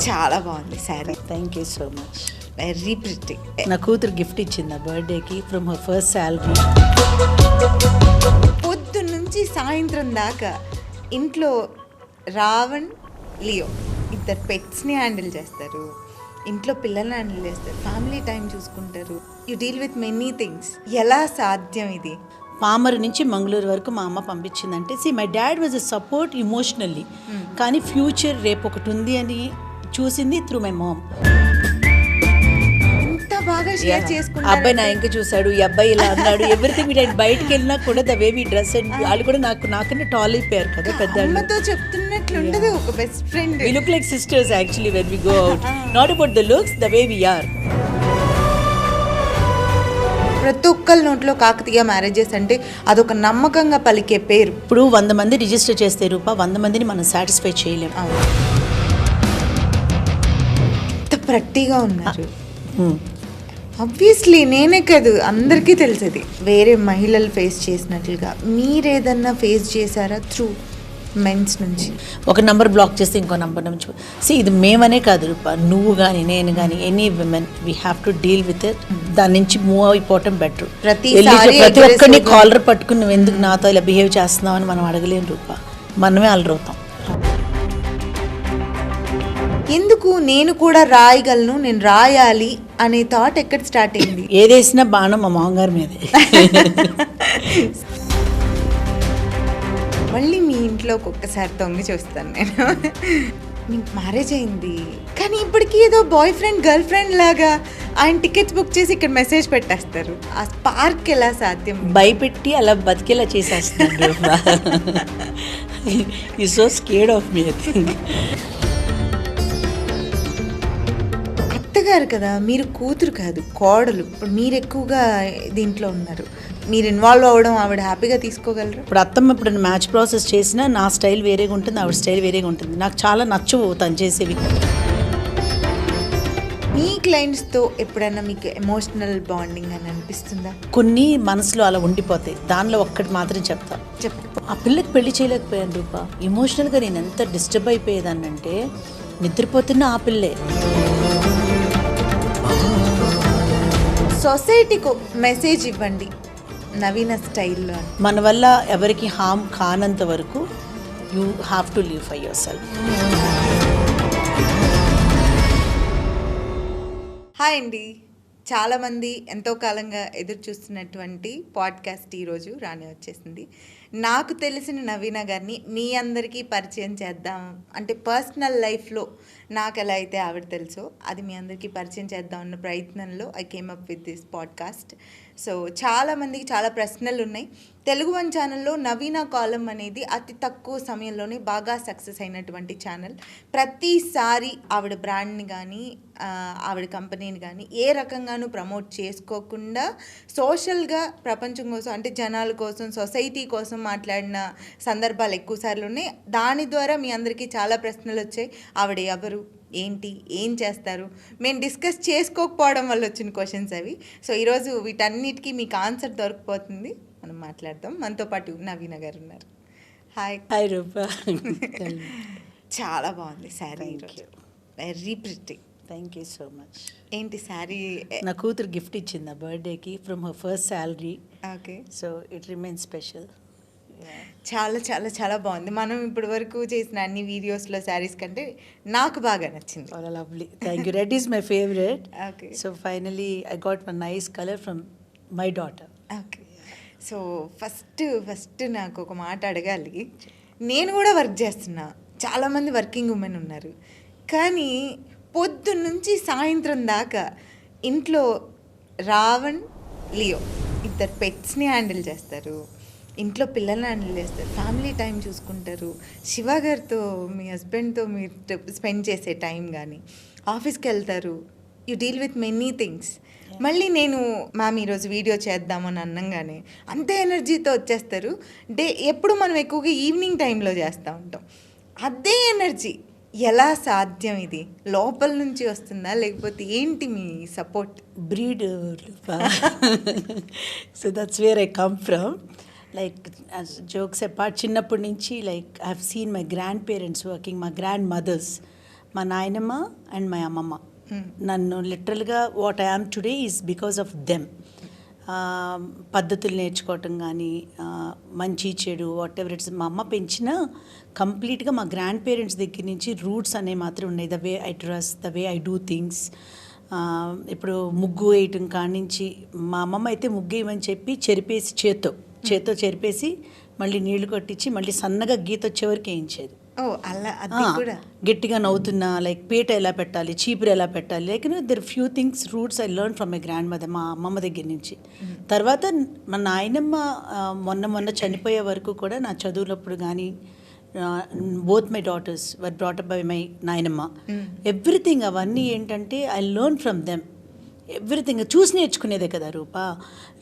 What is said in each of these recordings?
చాలా బాగుంది sari. Thank you so much. Very pretty. నా కూతురు గిఫ్ట్ ఇచ్చింది ఆ బర్త్డేకి ఫ్రమ్ హర్ ఫస్ట్ శాలరీ. పొద్దు నుంచి సాయంత్రం దాకా ఇంట్లో రావణ్, లియో ఇద్దరు పెట్స్ని హ్యాండిల్ చేస్తారు, ఇంట్లో పిల్లల్ని హ్యాండిల్ చేస్తారు, ఫ్యామిలీ టైం చూసుకుంటారు. You deal with many things. ఎలా సాధ్యం ఇది? పామర్ నుంచి మంగళూరు వరకు మా అమ్మ పంపించిందంటే my dad was a support emotionally, కానీ ఫ్యూచర్ రేపు ఒకటి ఉంది అని చూసింది త్రూ మై మామ్. ఎంత బాగా షేర్ చేసుకుంటారు. అబ్బాయి నా ఇంకా చూసాడు, ఈ అబ్బాయి ఇలా అన్నాడు, ఎవ్రీథింగ్. బయటకు వెళ్ళినా కూడా the way we dress and వాళ్ళు కూడా నాకన్నా టాల్ అయిపోయారు కదా పెద్ద. అమ్మతో చెప్తున్నట్లు ఉండదు, ఒక best friend. We look like sisters actually when we go out. Not about the looks, the way we are. ప్రతి ఒక్కరి నోట్లో కాకతీయ మ్యారేజెస్ అంటే అదొక నమ్మకంగా పలికే పేరు. ఇప్పుడు 100 మంది రిజిస్టర్ చేస్తే 100 మందిని మనం సాటిస్ఫై చేయలేం. ఎంత ప్రట్టిగా ఉన్నారు. ఆబ్వియస్లీ నేనే కాదు, అందరికీ తెలిసేది. వేరే మహిళలు ఫేస్ చేసినట్లుగా మీరేదన్నా ఫేస్ చేశారా త్రూ మెన్స్ నుంచి? ఒక నంబర్ బ్లాక్ చేస్తే ఇంకో నంబర్ నుంచి ఇది మేమనే కాదు రూపా, నువ్వు కానీ నేను కానీ any women we have to deal with it. దాని నుంచి మూవ్ అయిపోవటం బెటర్. ప్రతి ఒక్కరిని కాలర్ పట్టుకుని నువ్వు ఎందుకు నాతో ఇలా బిహేవ్ చేస్తున్నావు అని మనం అడగలేము రూపా, మనమే అలరవుతాం. ఎందుకు నేను కూడా రాయగలను, నేను రాయాలి అనే థాట్ ఎక్కడ స్టార్ట్ అయింది? ఏదేసినా బాణం మా మామగారి మీదే. మళ్ళీ మీ ఇంట్లో ఒక్కొక్కసారి తొంగి చూస్తాను నేను. మీకు మ్యారేజ్ అయింది కానీ ఇప్పటికీ ఏదో బాయ్ ఫ్రెండ్ గర్ల్ ఫ్రెండ్ లాగా ఆయన టికెట్స్ బుక్ చేసి ఇక్కడ మెసేజ్ పెట్టేస్తారు. ఆ స్పార్క్ ఎలా సాధ్యం? భయపెట్టి అలా బతికేలా చేసేస్తారు. You so scared of me. I think అత్తగారు కదా మీరు, కూతురు కాదు కోడలు. ఇప్పుడు మీరు ఎక్కువగా దీంట్లో ఉన్నారు, మీరు ఇన్వాల్వ్ అవ్వడం ఆవిడ హ్యాపీగా తీసుకోగలరు. ఇప్పుడు అత్తమ్మ ఇప్పుడు మ్యాచ్ ప్రాసెస్ చేసినా నా స్టైల్ వేరేగా ఉంటుంది, ఆవిడ స్టైల్ వేరేగా ఉంటుంది. నాకు చాలా నచ్చవు తను చేసేవి. మీ క్లయింట్స్తో ఎప్పుడైనా మీకు ఎమోషనల్ బాండింగ్ అని అనిపిస్తుందా? కొన్ని మనసులో అలా ఉండిపోతాయి. దానిలో ఒక్కటి మాత్రం చెప్తా. ఆ పిల్లకి పెళ్లి చేయలేకపోయాను రూపా. ఎమోషనల్గా నేను ఎంత డిస్టర్బ్ అయిపోయేదాన్నంటే నిద్రపోతున్న ఆ పిల్లే. సొసైటీకి మెసేజ్ ఇవ్వండి నవీన స్టైల్లో. మన వల్ల ఎవరికి హామ్ కానంత వరకు you have to live for your self. Hi అండి, చాలామంది ఎంతో కాలంగా ఎదురు చూస్తున్నటువంటి పాడ్కాస్ట్ ఈరోజు రాని వచ్చేసింది. నాకు తెలిసిన నవీన గారిని మీ అందరికీ పరిచయం చేద్దాం అంటే పర్సనల్ లైఫ్లో నాకు ఎలా అయితే ఆవిడ తెలుసో అది మీ అందరికీ పరిచయం చేద్దాం అన్న ప్రయత్నంలో I came up with this podcast. So చాలామందికి చాలా ప్రశ్నలు ఉన్నాయి. తెలుగు వన్ ఛానల్లో నవీన కాలం అనేది అతి తక్కువ సమయంలోనే బాగా సక్సెస్ అయినటువంటి ఛానల్. ప్రతిసారి ఆవిడ బ్రాండ్ని కానీ ఆవిడ కంపెనీని కానీ ఏ రకంగానూ ప్రమోట్ చేసుకోకుండా సోషల్గా ప్రపంచం కోసం అంటే జనాల కోసం సొసైటీ కోసం మాట్లాడిన సందర్భాలు ఎక్కువసార్లు ఉన్నాయి. దాని ద్వారా మీ అందరికీ చాలా ప్రశ్నలు వచ్చాయి. ఆవిడ ఎవరు, ఏంటి, ఏం చేస్తారు, మేము డిస్కస్ చేసుకోకపోవడం వల్ల వచ్చిన క్వశ్చన్స్ అవి. సో ఈరోజు వీటన్నిటికీ మీకు ఆన్సర్ దొరికిపోతుంది, మనం మాట్లాడదాం. మనతో పాటు నవీన గారు ఉన్నారు. హాయ్. హాయ్ రూపా. చాలా బాగుంది sari, very pretty. Thank you so much. ఏంటి శారీ? నా కూతురు గిఫ్ట్ ఇచ్చింది ఆ బర్త్డేకి from her first salary. Okay. So it remains special. చాలా చాలా చాలా బాగుంది. మనం ఇప్పటి వరకు చేసిన అన్ని వీడియోస్లో శారీస్ కంటే నాకు బాగా నచ్చింది. Lovely, thank you. Red is my favourite. Okay. So finally I got one nice colour from my daughter. Okay. So first నాకు ఒక మాట అడగాలి. నేను కూడా వర్క్ చేస్తున్నా, చాలామంది వర్కింగ్ ఉమెన్ ఉన్నారు, కానీ పొద్దున్న నుంచి సాయంత్రం దాకా ఇంట్లో రావణ్, లియో ఇద్దరు పెట్స్ని హ్యాండిల్ చేస్తారు, ఇంట్లో పిల్లల్ని హ్యాండిల్ చేస్తారు, ఫ్యామిలీ టైం చూసుకుంటారు, శివ గారితో మీ హస్బెండ్తో మీరు స్పెండ్ చేసే టైం కానీ, ఆఫీస్కి వెళ్తారు. You deal with many things. మళ్ళీ నేను మ్యామ్ ఈరోజు వీడియో చేద్దామని అన్నంగానే అంతే ఎనర్జీతో వచ్చేస్తారు. ఎప్పుడు మనం ఎక్కువగా ఈవినింగ్ టైంలో చేస్తూ ఉంటాం. అదే ఎనర్జీ ఎలా సాధ్యం? ఇది లోపల నుంచి వస్తుందా లేకపోతే ఏంటి మీ support? Breed. So that's where I come from. Like jokes apart, చిన్నప్పటి నుంచి like I have seen my grandparents working, my grandmothers. మా నాయనమ్మ అండ్ మా అమ్మమ్మ. నన్ను లిటరల్గా what I am today is because of them. పద్ధతులు నేర్చుకోవటం కానీ మంచి చెడు వాట్ ఎవర్ ఇట్స్ మా అమ్మ పెంచిన కంప్లీట్గా మా గ్రాండ్ పేరెంట్స్ దగ్గర నుంచి రూట్స్ అనేవి మాత్రం ఉన్నాయి. The way I dress, the way I do things. ఇప్పుడు ముగ్గు వేయటం కాడి నుంచి మా అమ్మమ్మ అయితే ముగ్గు వేయమని చెప్పి చెరిపేసి చేత్తో చెరిపేసి మళ్ళీ నీళ్లు కొట్టించి మళ్ళీ సన్నగా గీత వచ్చేవరకు వేయించేది. అలా అది కూడా గట్టిగా నవ్వుతున్నా లైక్ పీట ఎలా పెట్టాలి, చీపురు ఎలా పెట్టాలి, like there few things roots I learn from my grand mother, మా అమ్మమ్మ దగ్గర నుంచి. తర్వాత మా నాయనమ్మ మొన్న చనిపోయే వరకు కూడా నా చదువులప్పుడు కానీ both my daughters were brought up by my నాయనమ్మ. ఎవ్రీథింగ్ అవన్నీ ఏంటంటే I learn from them. Everything చూసి నేర్చుకునేదే కదా రూపా.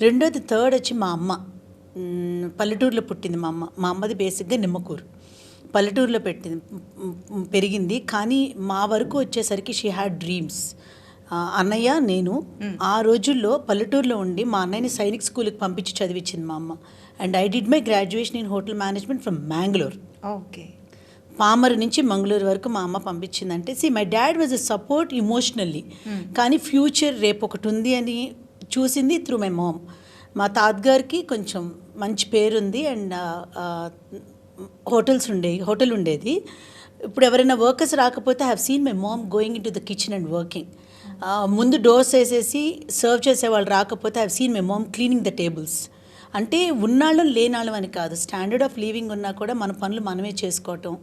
రెండోది థర్డ్ వచ్చి మా అమ్మ పల్లెటూరులో పుట్టింది. మా అమ్మది బేసిక్గా నిమ్మకూరు, పల్లెటూరులో పెరిగింది. కానీ మా వరకు వచ్చేసరికి షీ హ్యాడ్ డ్రీమ్స్. అన్నయ్య నేను ఆ రోజుల్లో పల్లెటూరులో ఉండి మా అన్నయ్యని సైనిక్ స్కూల్కి పంపించి చదివించింది మా అమ్మ. And I did my graduation in hotel management from Mangalore. Okay, Pamar నుంచి మంగళూరు వరకు మా అమ్మ పంపించిందంటే my dad was a support emotionally. కానీ ఫ్యూచర్ రేపు ఒకటి ఉంది అని చూసింది త్రూ మై మామ్. మా తాతగారికి కొంచెం మంచి పేరుంది అండ్ హోటల్ ఉండేది. ఇప్పుడు ఎవరైనా వర్కర్స్ రాకపోతే I have seen my mom going in to the kitchen and working. ముందు డోర్స్ వేసేసి సర్వ్ చేసే వాళ్ళు రాకపోతే I have seen my mom cleaning the tables. అంటే ఉన్నాళ్ళం లేనాళ్ళం అని కాదు, స్టాండర్డ్ ఆఫ్ లివింగ్ ఉన్నా కూడా మన పనులు మనమే చేసుకోవటం.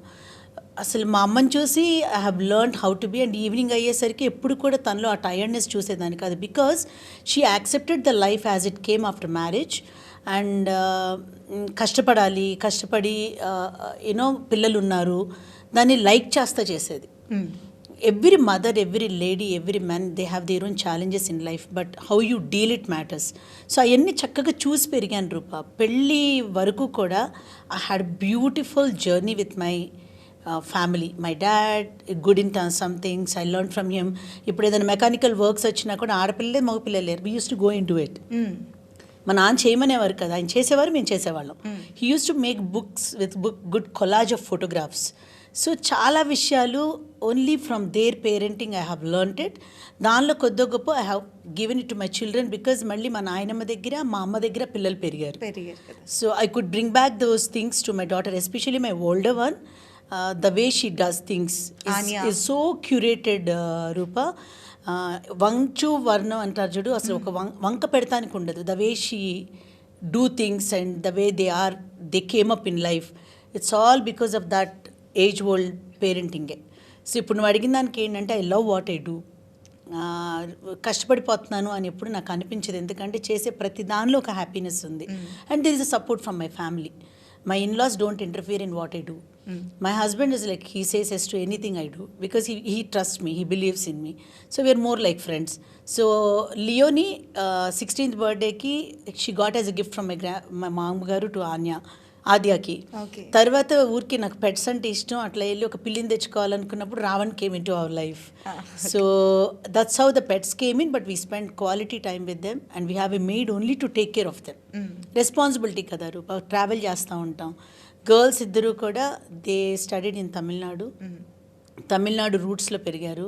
అసలు మా అమ్మని చూసి I have learn how to be. And evening అయ్యేసరికి ఎప్పుడు కూడా తనలో ఆ టైర్డ్నెస్ చూసేదాన్ని కాదు, because she accepted the life as it came after marriage. And కష్టపడి యూనో పిల్లలు ఉన్నారు దాన్ని లైక్ చేసేది. Every mother, every lady, every man they have their own challenges in life, but how you deal it matters. So అవన్నీ చక్కగా చూసి పెరిగాను రూపా. పెళ్ళి వరకు కూడా I had beautiful journey with my family. My dad good in some things I learn from him. ఇప్పుడు ఏదైనా mechanical works వచ్చినా కూడా ఆడపిల్లలే మగపిల్లలు లేరు, we use to go in to it. మా నాన్న చేయమనేవారు కదా, ఆయన చేసేవారు, మేము చేసేవాళ్ళం. He use to make books with good collage of photographs. So చాలా విషయాలు only from their parenting I have learned it. దానిలో కొద్ది గొప్ప I have given it to my children, because మళ్ళీ మా నాయనమ్మ దగ్గర మా అమ్మ దగ్గర పిల్లలు పెరిగారు. So I could bring back those things to my daughter, especially my older one. The way she does things is so curated, Rupa. వంచు వర్ణం అంటారు చూడు, అసలు ఒక వంక పెడతానికి ఉండదు. The way she do things and the way they came up in life, it's all because of that age old పేరెంటింగే. సో ఇప్పుడు నువ్వు అడిగిన దానికి ఏంటంటే I love what I do. కష్టపడిపోతున్నాను అని ఎప్పుడు నాకు అనిపించదు, ఎందుకంటే చేసే ప్రతి దానిలో ఒక హ్యాపీనెస్ ఉంది. And there is a support from my family. My in-laws don't interfere in what I do. My husband is like, he says yes to anything I do because he trusts me, he believes in me. So we are more like friends. So Leonie 16th birthday ki she got as a gift from my mom garu to ఆద్యాకి. తర్వాత ఊరికి నాకు pets అంటే ఇష్టం, అట్లా వెళ్ళి ఒక పిల్లిని తెచ్చుకోవాలనుకున్నప్పుడు Ravan came into our life. So that's how the pets came in, but we spend quality time with them and we have a maid only to take care of them. Responsibility కదా Rupa, travel చేస్తూ ఉంటాం. Girls ఇద్దరు కూడా they studied in Tamil Nadu రూట్స్లో పెరిగారు.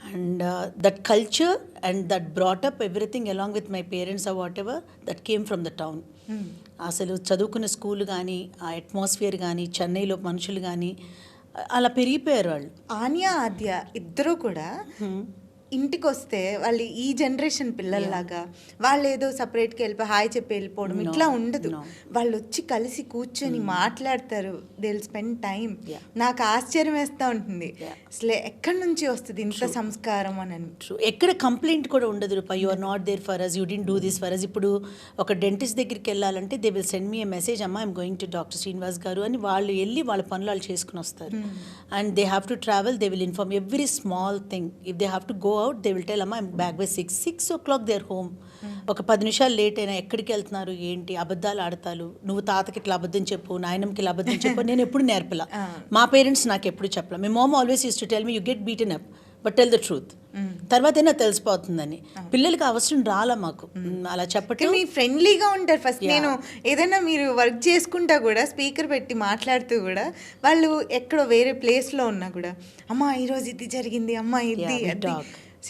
And that culture and that brought up everything along with my parents or whatever that came from the town. అసలు చదువుకున్న school కానీ ఆ అట్మాస్ఫియర్ కానీ చెన్నైలో మనుషులు కానీ అలా పెరిగిపోయారు వాళ్ళు. ఆద్య ఇద్దరు కూడా ఇంటికి వస్తే వాళ్ళు ఈ జనరేషన్ పిల్లల్లాగా వాళ్ళు ఏదో సపరేట్గా వెళ్ళిపోయి హాయ్ చెప్పి వెళ్ళిపోవడం ఇట్లా ఉండదు. వాళ్ళు వచ్చి కలిసి కూర్చొని మాట్లాడతారు, దే విల్ స్పెండ్ టైం. నాకు ఆశ్చర్యం వేస్తూ ఉంటుంది, అసలు ఎక్కడి నుంచి వస్తుంది ఇంత సంస్కారం అని. ఎక్కడ కంప్లైంట్ కూడా ఉండదు Rupa, you are not there for us, you didn't do this for us. ఇప్పుడు ఒక డెంటిస్ట్ దగ్గరికి వెళ్ళాలంటే they will send me a message, అమ్మా I'm going to doctor Srinivas garu అని. వాళ్ళు వెళ్ళి వాళ్ళ పనులు వాళ్ళు చేసుకుని వస్తారు. And they have to travel, they will inform every small thing. If they have to go out they will tell, అమ్మా I'm back by 6 o'clock they are home. ఒక 10 నిమిషాలు లేట్ అయినా ఎక్కడికి వెళ్తున్నారు ఏంటి, అబద్ధాలు ఆడతారు. నువ్వు తాతకి ఇట్లా అబద్ధం చెప్పు, నాయనమ్మకి ఇలా అబద్ధం చెప్పు, నేను ఎప్పుడు నేర్పలా. మా పేరెంట్స్ నాకు ఎప్పుడు చెప్పలా. My mom always use to tell me, you get beaten up but tell the truth. తర్వాతైనా తెలిసిపోతుందని. పిల్లలకి అవసరం రాలా మాకు అలా చెప్పటం. మీ ఫ్రెండ్లీగా ఉంటారు ఫస్ట్. నేను ఏదైనా మీరు వర్క్ చేసుకుంటా కూడా స్పీకర్ పెట్టి మాట్లాడుతూ కూడా వాళ్ళు ఎక్కడో వేరే ప్లేస్లో ఉన్నా కూడా అమ్మా ఈరోజు ఇది జరిగింది, అమ్మా ఇది అది.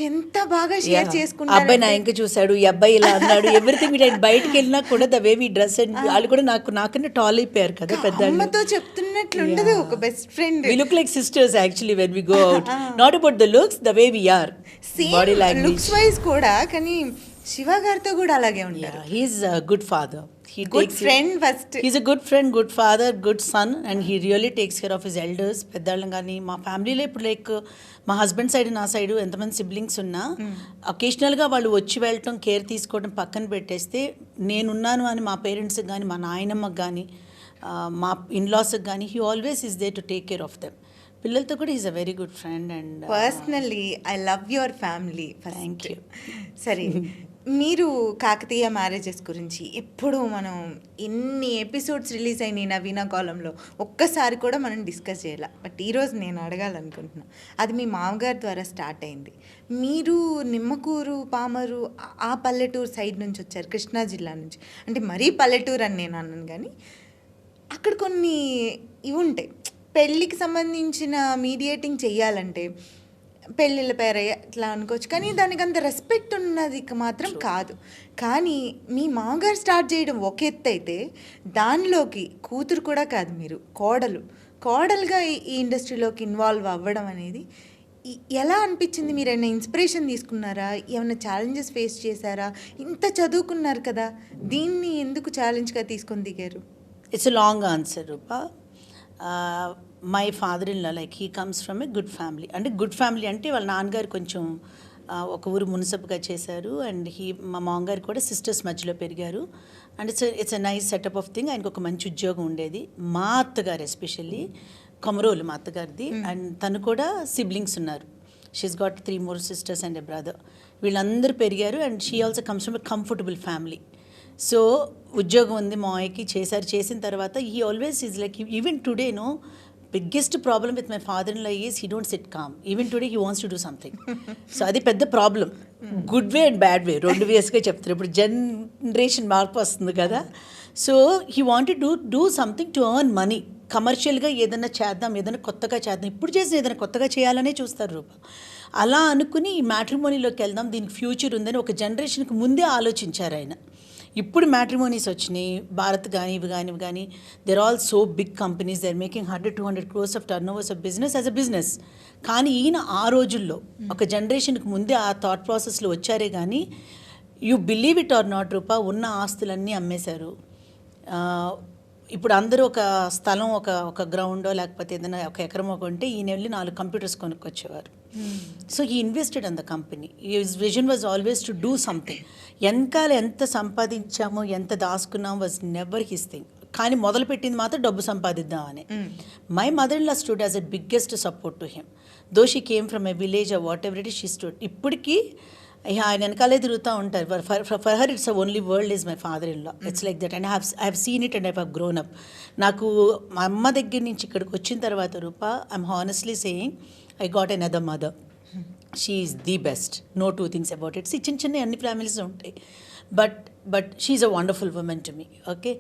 ఎంత బాగా షేర్ చేసుకుంటారు. అబ్బాయి నా ఇంకా చూసాడు, ఈ అబ్బాయి ఇలా అన్నాడు, ఎవ్రీథింగ్. బయటకు వెళ్ళినా కూడా the way we dress and వాళ్ళు కూడా నాకన్నా టాల్ అయిపోయారు కదా పెద్ద. అమ్మతో చెప్తున్నట్లు ఉండదు ఒక best friend. We look like sisters actually when we go out. Not about the looks, the way we are. Body language looks wise కూడా. కానీ శివ గారితో కూడా అలాగే ఉంటారు. He is a good father. Good friend first. He's a good friend, good father, good son, and he really takes care of his elders. పెద్దవాళ్ళం కానీ మా ఫ్యామిలీలో ఇప్పుడు లైక్ మా హస్బెండ్ సైడ్ నా సైడ్ ఎంతమంది సిబ్లింగ్స్ ఉన్నా అకేషనల్గా వాళ్ళు వచ్చి వెళ్ళటం, కేర్ తీసుకోవడం పక్కన పెట్టేస్తే నేనున్నాను అని మా పేరెంట్స్కి కానీ మా నాయనమ్మకి కానీ మా ఇన్లాస్కి కానీ he always is there to take care of them. పిల్లలతో కూడా is a very good friend. And personally I love your family. Thank you. సరే, మీరు కాకతీయ మ్యారేజెస్ గురించి ఎప్పుడు మనం ఎన్ని ఎపిసోడ్స్ రిలీజ్ అయినాయి నవీన కాలంలో ఒక్కసారి కూడా మనం డిస్కస్ చేయాలి. బట్ ఈరోజు నేను అడగాలనుకుంటున్నాను, అది మీ మామగారి ద్వారా స్టార్ట్ అయింది. మీరు నిమ్మకూరు, పామరు ఆ పల్లెటూరు సైడ్ నుంచి వచ్చారు, కృష్ణా జిల్లా నుంచి. అంటే మరీ పల్లెటూరు అని నేను అన్నాను, కానీ అక్కడ కొన్ని ఇవి ఉంటాయి. పెళ్ళికి సంబంధించిన మీడియేటింగ్ చెయ్యాలంటే పెళ్ళిళ్ళ పేరయ్య ఇట్లా అనుకోవచ్చు, కానీ దానికి అంత రెస్పెక్ట్ ఉన్నది మాత్రం కాదు. కానీ మీ మామగారు స్టార్ట్ చేయడం ఒక ఎత్తు అయితే, దానిలోకి కూతురు కూడా కాదు మీరు కోడలుగా ఈ ఇండస్ట్రీలోకి ఇన్వాల్వ్ అవ్వడం అనేది ఎలా అనిపించింది? మీరు ఏమైనా ఇన్స్పిరేషన్ తీసుకున్నారా? ఏమైనా ఛాలెంజెస్ ఫేస్ చేశారా? ఇంత చదువుకున్నారు కదా, దీన్ని ఎందుకు ఛాలెంజ్గా తీసుకొని దిగారు? It's a long answer Rupa. My father in law like he comes from a good family. అంటే గుడ్ ఫ్యామిలీ అంటే వాళ్ళ నాన్నగారు కొంచెం ఒక ఊరు మున్సిపల్గా చేశారు. అండ్ మా మామగారు కూడా సిస్టర్స్ మధ్యలో పెరిగారు. And it's a nice setup of thing. ఆయనకు ఒక మంచి ఉద్యోగం ఉండేది. మా అత్తగారు ఎస్పెషల్లీ కొమరోలు మా అత్తగారిది. అండ్ తను కూడా సిబ్లింగ్స్ ఉన్నారు. She's got 3 more sisters and a brother. వీళ్ళందరూ పెరిగారు. And she also comes from a comfortable family. So ఉద్యోగం ఉంది మాయకి, చేసిన తర్వాత he always is like, even today no biggest problem with my father in law is he don't sit calm. Even today he wants to do something. So అది పెద్ద problem. Good way and bad way 2 వేస్గా చెప్తారు. ఇప్పుడు generation మార్పు వస్తుంది కదా. So he wanted do something to earn money. కమర్షియల్గా ఏదైనా చేద్దాం, ఏదైనా కొత్తగా చేద్దాం, ఇప్పుడు చేసిన ఏదైనా కొత్తగా చేయాలనే చూస్తారు రూపా. అలా అనుకుని ఈ మ్యాట్రిమోనీలోకి వెళ్దాం, దీనికి ఫ్యూచర్ ఉందని ఒక జనరేషన్కి ముందే ఆలోచించారు ఆయన. ఇప్పుడు మ్యాట్రిమోనీస్ వచ్చినాయి, భారత్ కానీ ఇవి కానీ there also big companies, they are making 100-200 crores of turnovers of business as a business. కానీ ఈయన ఆ రోజుల్లో ఒక జనరేషన్కి ముందే ఆ థాట్ ప్రాసెస్లో వచ్చారే కానీ, you believe it or not Rupa, ఉన్న ఆస్తులన్నీ అమ్మేశారు. ఇప్పుడు అందరూ ఒక స్థలం, ఒక గ్రౌండో లేకపోతే ఏదైనా ఒక ఎకరమో కొంటే ఈయన వెళ్ళి 4 కంప్యూటర్స్ కొనుక్కొచ్చేవారు. So he invested on the company. His vision was always to do something. వెనకాల ఎంత సంపాదించామో, ఎంత దాచుకున్నామో వాజ్ నెవర్ హిస్ థింగ్. కానీ మొదలుపెట్టింది మాత్రం డబ్బు సంపాదిద్దామని. My mother in law stood as a biggest support to him. Though she came from a village or whatever it is, she stood. ఇప్పటికీ ఆయన వెనకాలే తిరుగుతూ ఉంటారు. For her it's only world is my father in law. It's like that. And I have seen it and I have grown up. నాకు మా అమ్మ దగ్గర నుంచి ఇక్కడికి వచ్చిన తర్వాత Rupa, I'm honestly saying I got another mother. She is the best. No 2 things about it. చిన్న అన్ని ఫ్యామిలీస్ ఉంటాయి, but she is a wonderful women to me. Okay,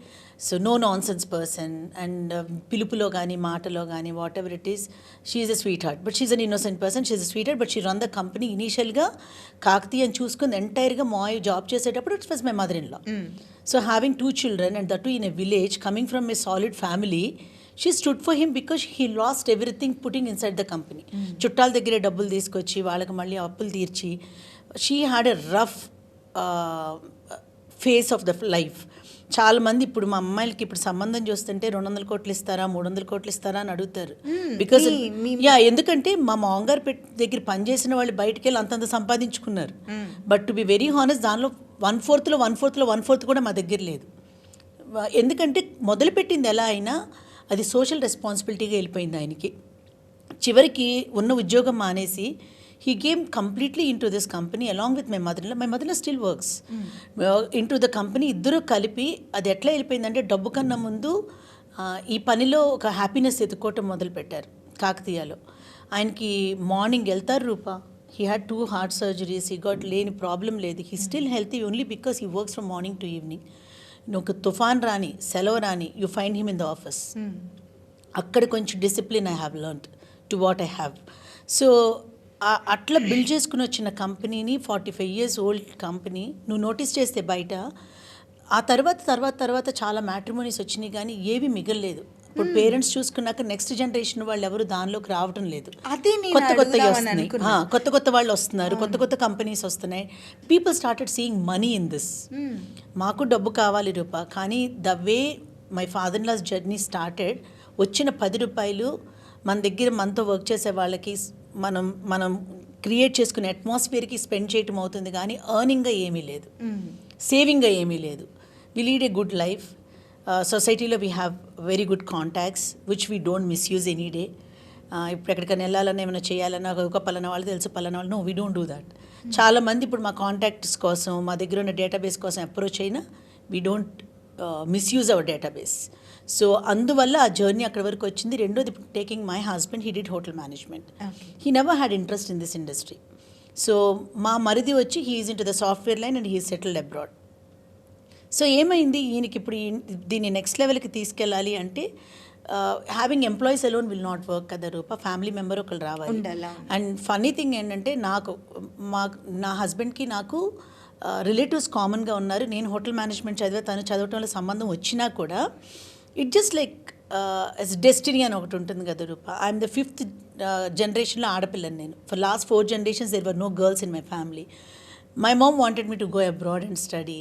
so no nonsense person. And పిలుపులో కానీ మాటలో కానీ whatever it is, she is a sweet heart. But she is an innocent person. She is a sweet heart. But she run the company. ఇనీషియల్గా కాకతీయ అని చూసుకుని ఎంటైర్గా మాయ్ job చేసేటప్పుడు it was my mother in law. So having 2 children and that too in a village, coming from a solid family, she stood for him because he lost everything putting inside the company. చుట్టాల దగ్గరే డబ్బులు తీసుకొచ్చి వాళ్ళకి మళ్ళీ అప్పులు తీర్చి, she had a rough face of the life. చాలామంది ఇప్పుడు మా అమ్మాయిలకి ఇప్పుడు సంబంధం చూస్తుంటే 200 కోట్లు ఇస్తారా, 300 కోట్లు ఇస్తారా అని అడుగుతారు. బికాజ్ ఎందుకంటే మా మామగారు దగ్గర పనిచేసిన వాళ్ళు బయటకు వెళ్ళి అంతంత సంపాదించుకున్నారు. But to be very honest, దానిలో 1/4 కూడా మా దగ్గర లేదు. ఎందుకంటే మొదలుపెట్టింది ఎలా అయినా అది సోషల్ రెస్పాన్సిబిలిటీగా వెళ్ళిపోయింది ఆయనకి. చివరికి ఉన్న ఉద్యోగం మానేసి he came completely into this company along with my mother-in-law. My mother-in-law still works into the company. ఇద్దరు కలిపి అది ఎట్లా వెళ్ళిపోయిందంటే, డబ్బు కన్నా ముందు ఈ పనిలో ఒక హ్యాపీనెస్ ఎత్తుకోవటం మొదలుపెట్టారు. కాకతీయలో. ఆయనకి మార్నింగ్ వెళ్తారు Rupa. He had 2 heart surgeries, he got లేని ప్రాబ్లం లేదు. He still healthy only because he works from morning to evening. ఒక తుఫాన్ రాని, సెలవు రాని, you find him in the office. అక్కడ కొంచెం discipline I have learned to what I have. So అట్లా బిల్డ్ చేసుకుని వచ్చిన కంపెనీని, 45 years ఓల్డ్ కంపెనీ, నువ్వు నోటీస్ చేస్తే బయట ఆ తర్వాత చాలా మ్యాట్రిమోనీస్ వచ్చినాయి కానీ ఏవి మిగలలేదు. ఇప్పుడు పేరెంట్స్ చూసుకున్నాక నెక్స్ట్ జనరేషన్ వాళ్ళు ఎవరు దానిలోకి రావడం లేదు. కొత్త వాళ్ళు వస్తున్నారు, కొత్త కంపెనీస్ వస్తున్నాయి. People started seeing money in this. మాకు డబ్బు కావాలి రూపా, కానీ the way my father in law's journey started, వచ్చిన 10 రూపాయలు మన దగ్గర మనతో వర్క్ చేసే వాళ్ళకి మనం క్రియేట్ చేసుకునే అట్మాస్ఫియర్కి స్పెండ్ చేయటం అవుతుంది కానీ ఎర్నింగ్గా ఏమీ లేదు, సేవింగ్గా ఏమీ లేదు. We lead a good life. సొసైటీలో we have very good contacts which we don't misuse any day. ఇప్పుడు ఎక్కడికైనా వెళ్ళాలన్నా ఏమైనా చేయాలన్నా ఒక పలానా వాళ్ళు తెలుసు, పలానా వాళ్ళు, no we don't do that. చాలామంది ఇప్పుడు మా కాంటాక్ట్స్ కోసం, మా దగ్గర ఉన్న డేటాబేస్ కోసం అప్రోచ్ అయినా we don't misuse our database. So అందువల్ల ఆ జర్నీ అక్కడి వరకు వచ్చింది. రెండోది, taking my husband, he did hotel management. He never had interest in this industry. So మా మరిది వచ్చి he is in to the software line and he settled abroad. So ఏమైంది, ఈయనకి ఇప్పుడు దీన్ని నెక్స్ట్ లెవెల్కి తీసుకెళ్ళాలి అంటే having employees alone will not work కదా రూప, ఫ్యామిలీ మెంబర్ ఒకళ్ళు రావాలి. అండ్ ఫన్నీ థింగ్ ఏంటంటే నా హస్బెండ్కి నాకు రిలేటివ్స్ కామన్గా ఉన్నారు. నేను హోటల్ మేనేజ్మెంట్ తను చదవటంలో సంబంధం వచ్చినా కూడా it just like as destiny అని ఒకటి ఉంటుంది కదా రూప. ఐఎమ్ ద 5th జనరేషన్లో ఆడపిల్లని నేను. For last 4 generations there were no girls in my family. My mom wanted me to go abroad and study.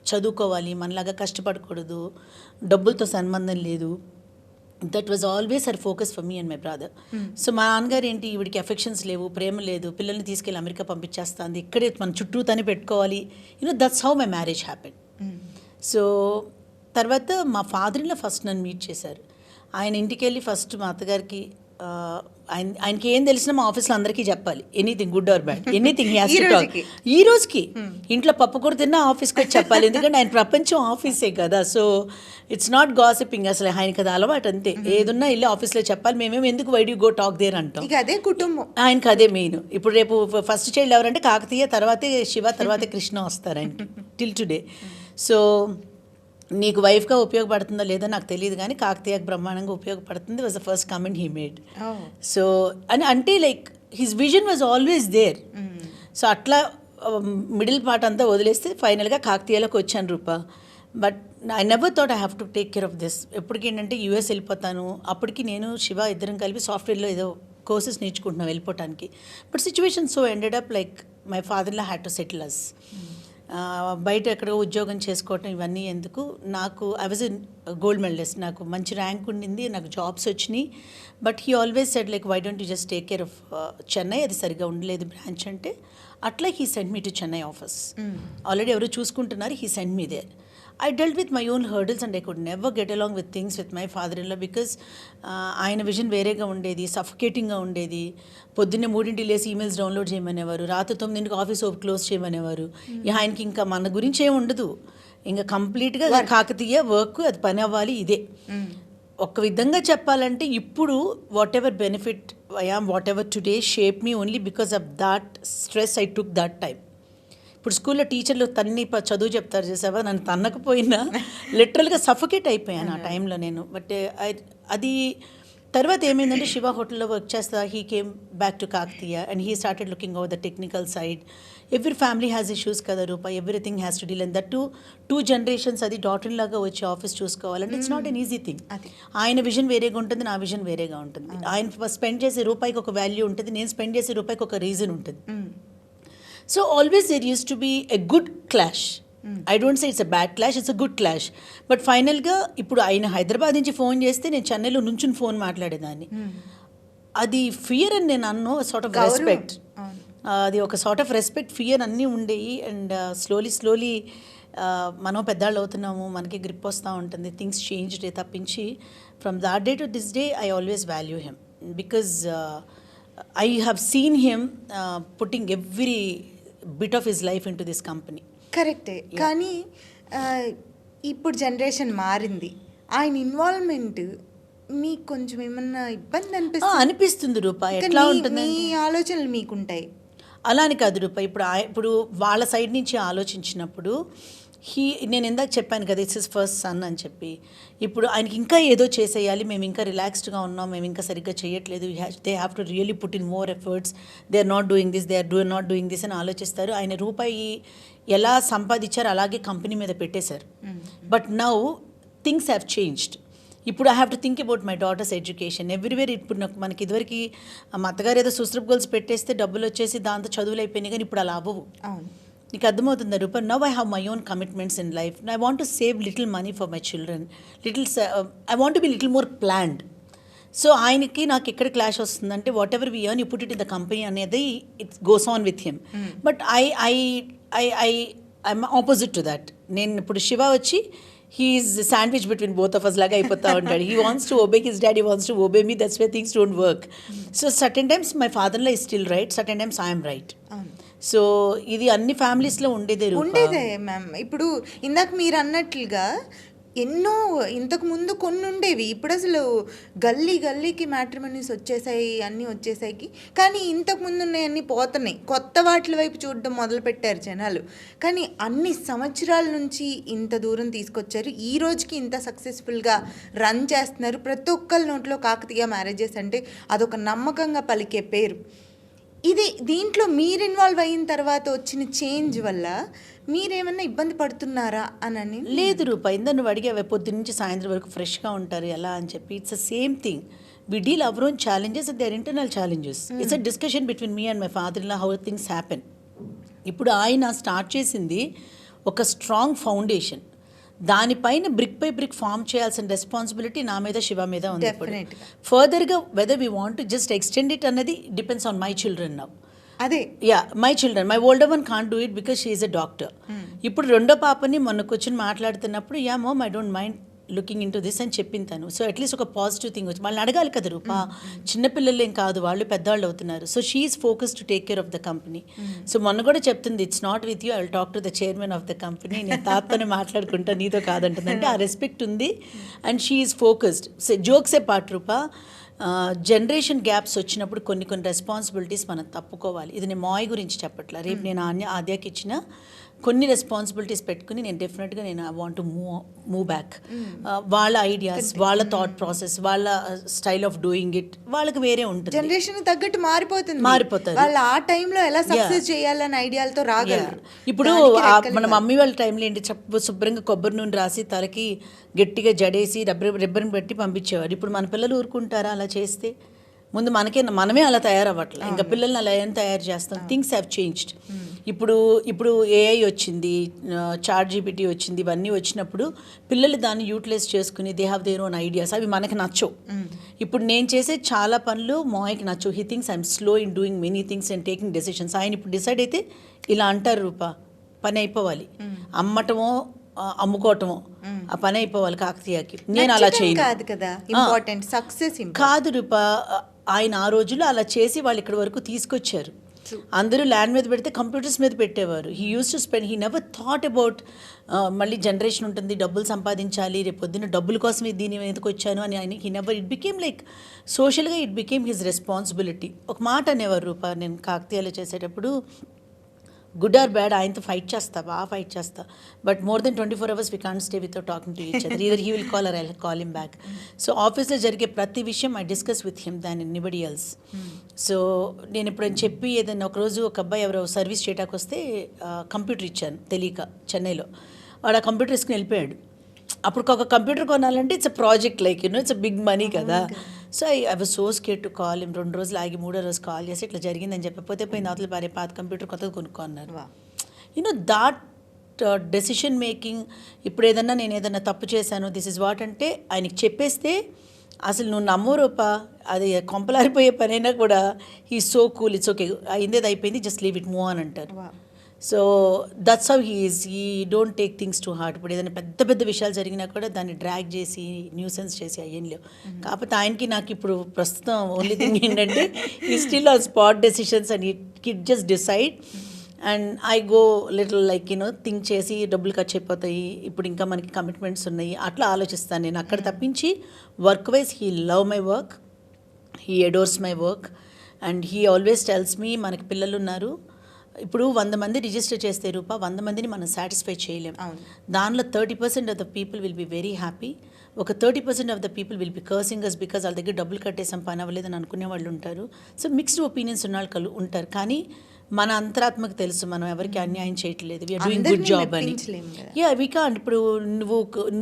చదువుకోవాలి, మనలాగా కష్టపడకూడదు, డబ్బులతో సంబంధం లేదు. That was always her focus for me and my brother. So మా నాన్నగారు ఏంటి, ఈవిడికి అఫెక్షన్స్ లేవు, ప్రేమ లేదు, పిల్లల్ని తీసుకెళ్ళి అమెరికా పంపించేస్తుంది, ఇక్కడే మన చుట్టూ తనే పెట్టుకోవాలి. That's how my marriage happen. So తర్వాత మా ఫాదర్ ఇన్ లా ఫస్ట్ నన్ను మీట్ చేశారు. ఆయన ఇంటికి వెళ్ళి ఫస్ట్ మా అత్తగారికి ఆయనకి ఏం తెలిసినా మా ఆఫీస్లో అందరికీ చెప్పాలి, anything good or bad, anything has to talk. ఈ రోజుకి ఇంట్లో పప్పు కూర తిన్నా ఆఫీస్కి వచ్చి చెప్పాలి, ఎందుకంటే ఆయన ప్రపంచం ఆఫీసే కదా. సో ఇట్స్ నాట్ గాసిపింగ్, అసలు ఆయనకి అది అలవాటు అంతే. ఏదున్నా వెళ్ళి ఆఫీస్లో చెప్పాలి. మేమేమో ఎందుకు why do go talk there అంటాం. అదే కుటుంబం, ఆయనకి అదే మెయిన్. ఇప్పుడు రేపు ఫస్ట్ చైల్డ్ ఎవరంటే కాకతీయ, తర్వాతే శివ, తర్వాతే కృష్ణ వస్తారు ఆయనకి టిల్ టుడే. సో నీకు వైఫ్గా ఉపయోగపడుతుందో లేదో నాకు తెలియదు కానీ కాకతీయకు బ్రహ్మాండంగా ఉపయోగపడుతుంది was the first comment he made. So అంటే like his vision was always there. So అట్లా మిడిల్ పార్ట్ అంతా వదిలేస్తే ఫైనల్గా కాకతీయలోకి వచ్చాను Rupa. But I never thought I have to take care of this. ఎప్పటికి ఏంటంటే యూఎస్ వెళ్ళిపోతాను, అప్పటికి నేను శివ ఇద్దరం కలిపి సాఫ్ట్వేర్లో ఏదో కోర్సెస్ నేర్చుకుంటున్నాం వెళ్ళిపోవటానికి. But situation so ended up like my father law had to settle us. బయట ఎక్కడో ఉద్యోగం చేసుకోవటం ఇవన్నీ ఎందుకు, నాకు I was a gold medalist, నాకు మంచి ర్యాంక్ ఉండింది, నాకు జాబ్స్ వచ్చినాయి. But he always said like why don't you just take care of Chennai, అది సరిగా ఉండలేదు బ్రాంచ్ అంటే. అట్లా he send me to Chennai office. Already ఎవరు చూసుకుంటున్నారు, he send me there. I dealt with my own hurdles and I could never get along with things with my father-in-law because ఆయన vision వేరేగా ఉండేది, సఫకేటింగ్గా ఉండేది. పొద్దున్నే 3 లేసి ఈమెయిల్స్ డౌన్లోడ్ చేయమనేవారు, రాత్రి 9 office close చేయమనేవారు. ఆయనకి ఇంకా మన గురించి ఏమి ఉండదు, ఇంకా కంప్లీట్గా కాకతీయ వర్క్, అది పని అవ్వాలి, ఇదే. ఒక విధంగా చెప్పాలంటే ఇప్పుడు what ever benefit I am, what ever today shape me only because of that stress I took that time. ఇప్పుడు స్కూల్లో టీచర్లు తన్ని చదువు చెప్తారు చేసావా, నన్ను తన్నకపోయినా లిటరల్గా సఫకేట్ అయిపోయాను ఆ టైంలో నేను. బట్ అది తర్వాత ఏమైందంటే శివ హోటల్లో వర్క్ చేస్తా, he came back to Kakatiya and he started looking over the technical side. Every family has issues కదా Rupa, everything has to deal. And that 2 generations అది డాటర్ లాగా వచ్చి ఆఫీస్ చూసుకోవాలంటే it's not an easy thing. ఆయన vision వేరేగా ఉంటుంది, నా vision వేరేగా ఉంటుంది. ఆయన స్పెండ్ చేసే రూపాయికి ఒక వాల్యూ ఉంటుంది, నేను స్పెండ్ చేసే రూపాయికి ఒక రీజన్ ఉంటుంది. So always there used to be a good clash. I don't say it's a bad clash, it's a good clash. But ఫైనల్గా ఇప్పుడు ఆయన హైదరాబాద్ నుంచి ఫోన్ చేస్తే నేను చెన్నైలో నుంచుని ఫోన్ మాట్లాడేదాన్ని. అది ఫియర్ అని నేను అన్నో సార్ట్ ఆఫ్ రెస్పెక్ట్, అది ఒక సార్ట్ ఆఫ్ రెస్పెక్ట్, ఫియర్ అన్నీ ఉండేవి. అండ్ స్లోలీ మనం పెద్దాళ్ళు అవుతున్నాము, మనకి గ్రిప్ వస్తూ ఉంటుంది, థింగ్స్ చేంజ్ డే తప్పించి from that day to this day I always value him because I have seen him putting every bit of his life into this company. కరెక్టే. కానీ ఇప్పుడు జనరేషన్ మారింది, ఆయన ఇన్వాల్వ్మెంట్ మీకు కొంచెం ఏమన్నా ఇబ్బంది అనిపిస్తుంది? అనిపిస్తుంది రూపా. ఎట్లా ఉంటుంది మీ ఆలోచనలు మీకుంటాయి. అలా అని కాదు రూపా. ఇప్పుడు వాళ్ళ సైడ్ నుంచి ఆలోచించినప్పుడు నేను ఇందాక చెప్పాను కదా, ఇట్స్ హిస్ ఫస్ట్ సన్ అని చెప్పి. ఇప్పుడు ఆయనకి ఇంకా ఏదో చేసేయాలి, మేము ఇంకా రిలాక్స్డ్గా ఉన్నాం, మేము ఇంకా సరిగ్గా చేయట్లేదు, they have to really put in more efforts, they are not doing this, they are not doing this అని ఆలోచిస్తారు. ఆయన రూపాయి ఎలా సంపాదించారు అలాగే కంపెనీ మీద పెట్టేశారు. But now things have changed. ఇప్పుడు I have to think about my daughters education everywhere. ఇప్పుడు నాకు మనకి ఇదివరకు మా అత్తగారు ఏదో సుశ్రప్ గోల్స్ పెట్టేస్తే డబ్బులు వచ్చేసి దాంతో చదువులు అయిపోయినాయి, కానీ ఇప్పుడు అలా అవ్వవు. నీకు అర్థమవుతుందా Rupa? Now I have my own commitments in life. I want to save little money for my children, I want to be little more planned. So ఆయనకి నాకు ఎక్కడ క్లాష్ వస్తుందంటే whatever we earn you put it in the company అనేది it's goes on with him. But I'm opposite to that. నేను ఇప్పుడు శివ వచ్చి he's sandwich between both of us లాగా అయిపోతూ ఉంటాడు. He wants to obey his daddy, wants to obey me, that's way things don't work. So certain times my ఫాదర్లో is still right, certain times I'm right. So ఇది అన్ని ఫ్యామిలీస్లో ఉండేదే ma'am. ఇప్పుడు ఇందాక మీరు అన్నట్లుగా ఎన్నో ఇంతకు ముందు కొన్ని ఉండేవి, ఇప్పుడు అసలు గల్లీకి మ్యాట్రిమోనీస్ వచ్చేసాయి, అన్నీ వచ్చేసాయి. కానీ ఇంతకు ముందు ఉన్నాయన్నీ పోతున్నాయి, కొత్త వాటి వైపు చూడడం మొదలుపెట్టారు జనాలు. కానీ అన్ని సంవత్సరాల నుంచి ఇంత దూరం తీసుకొచ్చారు, ఈ రోజుకి ఇంత సక్సెస్ఫుల్గా రన్ చేస్తున్నారు. ప్రతి ఒక్కరి నోట్లో కాకతీయ మ్యారేజెస్ అంటే అదొక నమ్మకంగా పలికే పేరు. దీంట్లో మీరు ఇన్వాల్వ్ అయిన తర్వాత వచ్చిన చేంజ్ వల్ల మీరేమన్నా ఇబ్బంది పడుతున్నారా అని? లేదు రూపా, ఇందా నువ్వు అడిగావే పొద్దు నుంచి సాయంత్రం వరకు ఫ్రెష్గా ఉంటారు ఎలా అని చెప్పి. It's the same thing. We deal our own challenges and their internal challenges. It's a discussion between me and my father in law how things happen. ఇప్పుడు ఆయన స్టార్ట్ చేసింది ఒక స్ట్రాంగ్ ఫౌండేషన్, దానిపైన బ్రిక్ బై బ్రిక్ ఫామ్ చేయాల్సిన responsibility నా మీద, శివ మీద ఉంది. ఫర్దర్గా whether we want to just extend it అన్నది depends on my children now. అదే my children, my older one can't do it because she is a doctor. ఇప్పుడు రెండో పాపని మొన్న కూర్చొని మాట్లాడుతున్నప్పుడు mom I don't mind looking in to this అని చెప్పింది తను. సో అట్లీస్ట్ ఒక పాజిటివ్ థింగ్ వచ్చి వాళ్ళని అడగాలి కదా రూపా. చిన్నపిల్లలు ఏం కాదు, వాళ్ళు పెద్దవాళ్ళు అవుతున్నారు. So she is focus to take care of the company. So మొన్న కూడా చెప్తుంది, it's not with you, I will talk to the chairman of the company. నేను తాతతోనే మాట్లాడుకుంటా, నీతో కాదంటుంది. అంటే ఆ రెస్పెక్ట్ ఉంది and she is focused. So జోక్సే పార్ట్ రూపా. జనరేషన్ గ్యాప్స్ వచ్చినప్పుడు కొన్ని రెస్పాన్సిబిలిటీస్ మనం తప్పుకోవాలి. ఇది నేను మాయ్ గురించి చెప్పట్లా, రేపు నేను ఆద్యాకి ఇచ్చిన కొన్ని రెస్పాన్సిబిలిటీస్ పెట్టుకుని నేను డెఫినెట్గా I want to move back. వాళ్ళ ఐడియాస్, వాళ్ళ థాట్ ప్రాసెస్, వాళ్ళ స్టైల్ ఆఫ్ డూయింగ్ ఇట్ వాళ్ళకి వేరే ఉంటుంది. జనరేషన్ తగ్గట్టు మారిపోతారు. వాళ్ళు ఆ టైంలో ఎలా సక్సెస్ చేయాలని ఐడియాలతో రాగలరు. ఇప్పుడు మన మమ్మీ వాళ్ళ టైంలో ఏంటి, శుభ్రంగా కొబ్బరి నూనె రాసి తలకి గట్టిగా జడేసి రిబ్బన్ పెట్టి పంపించేవారు. ఇప్పుడు మన పిల్లలు ఊరుకుంటారా అలా చేస్తే? ముందు మనమే అలా తయారవ్వట్లే, ఇంకా పిల్లల్ని అలా ఏం తయారు చేస్తాం? Things have changed. ఇప్పుడు ఏఐ వచ్చింది, చాట్ జీపీటీ వచ్చింది, ఇవన్నీ వచ్చినప్పుడు పిల్లలు దాన్ని యూటిలైజ్ చేసుకుని they have their own ideas. అవి మనకి నచ్చవు. ఇప్పుడు నేను చేసే చాలా పనులు మాయకి నచ్చవు. He things I'm slow in doing many things and taking decisions. ఆయన ఇప్పుడు డిసైడ్ అయితే ఇలా అంటారు రూపా, పని అయిపోవాలి, అమ్మటమో అమ్ముకోవటమో ఆ పని అయిపోవాలి కాకతీయకి. నేను అలా చేయను కాదు రూపా. ఆయన ఆ రోజుల్లో అలా చేసి వాళ్ళు ఇక్కడి వరకు తీసుకొచ్చారు. అందరూ ల్యాండ్ మీద పెడితే కంప్యూటర్స్ మీద పెట్టేవారు. He use to spend, he never thought about మళ్ళీ జనరేషన్ ఉంటుంది, డబ్బులు సంపాదించాలి, రేపు పొద్దున్న డబ్బుల కోసం దీని మీదకి వచ్చాను అని ఆయన he never. It became like సోషల్గా ఇట్ బికేమ్ హిజ్ రెస్పాన్సిబిలిటీ. ఒక మాట అనేవారు రూపా, నేను కాకతీయలో చేసేటప్పుడు, గుడ్ ఆర్ బ్యాడ్ ఆయనతో ఫైట్ చేస్తా, బాగా ఫైట్ చేస్తా, but more than 24 hours we can't stay without talking to each other. Either he will call or I call him back. So ఆఫీస్లో జరిగే ప్రతి విషయం I discuss with him than anybody else. So నేను ఇప్పుడు చెప్పి ఏదైనా ఒకరోజు ఒక అబ్బాయి ఎవరో సర్వీస్ చేయడానికి వస్తే కంప్యూటర్ ఇచ్చాను తెలియక చెన్నైలో. వాడు ఆ కంప్యూటర్ తీసుకుని వెళ్ళిపోయాడు. అప్పుడు ఒక కంప్యూటర్ కొనాలంటే it's a project, like it's a big money కదా. So I was so scared to call him. 2 రోజులు ఆగి 3వ రోజు కాల్ చేసి ఇట్లా జరిగిందని చెప్పకపోతే పోయింది అవతల భార్య పాత కంప్యూటర్ కొత్తగా కొనుక్కున్నారు. That decision making. ఇప్పుడు నేను ఏదైనా తప్పు చేశాను, దిస్ ఇస్ వాట్ అంటే ఆయనకి చెప్పేస్తే అసలు నువ్వు నమ్మరూపా, అది కొంపలారిపోయే పనైనా కూడా he so cool, it's okay, అయిందేది అయిపోయింది, జస్ట్ లీవ్ ఇట్, మూవ్ అని అంటారు. So that's how he is. He don't take things to heart. ఇప్పుడు ఏదైనా పెద్ద విషయాలు జరిగినా కూడా దాన్ని డ్రాగ్ చేసి న్యూసెన్స్ చేసి అయ్యేం లేవు. కాకపోతే ఆయనకి నాకు ఇప్పుడు ప్రస్తుతం ఓన్లీ థింగ్ ఏంటంటే ఈ still on spot decisions and it just decide and I go little like think చేసి డబ్బులు ఖర్చు అయిపోతాయి, ఇప్పుడు ఇంకా మనకి కమిట్మెంట్స్ ఉన్నాయి, అట్లా ఆలోచిస్తాను నేను. అక్కడ తప్పించి work wise he love my work, he adores my work and he always tells me మనకి పిల్లలు ఉన్నారు, ఇప్పుడు 100 మంది రిజిస్టర్ చేస్తే 100 మందిని మనం సాటిస్ఫై చేయలేం. దానిలో 30% of the people will be very happy, ఒక 30% of the people will be cursing us because వాళ్ళ దగ్గర డబ్బులు కట్టేసాం పని అవ్వలేదని అనుకునే వాళ్ళు ఉంటారు. సో మిక్స్డ్ ఒపీనియన్స్ ఉన్న వాళ్ళు ఉంటారు. కానీ మన అంతరాత్మకు తెలుసు మనం ఎవరికి అన్యాయం చేయట్లేదు, వీఆర్ డూయింగ్ గుడ్ జాబ్ అని. Yeah we can't. ఇప్పుడు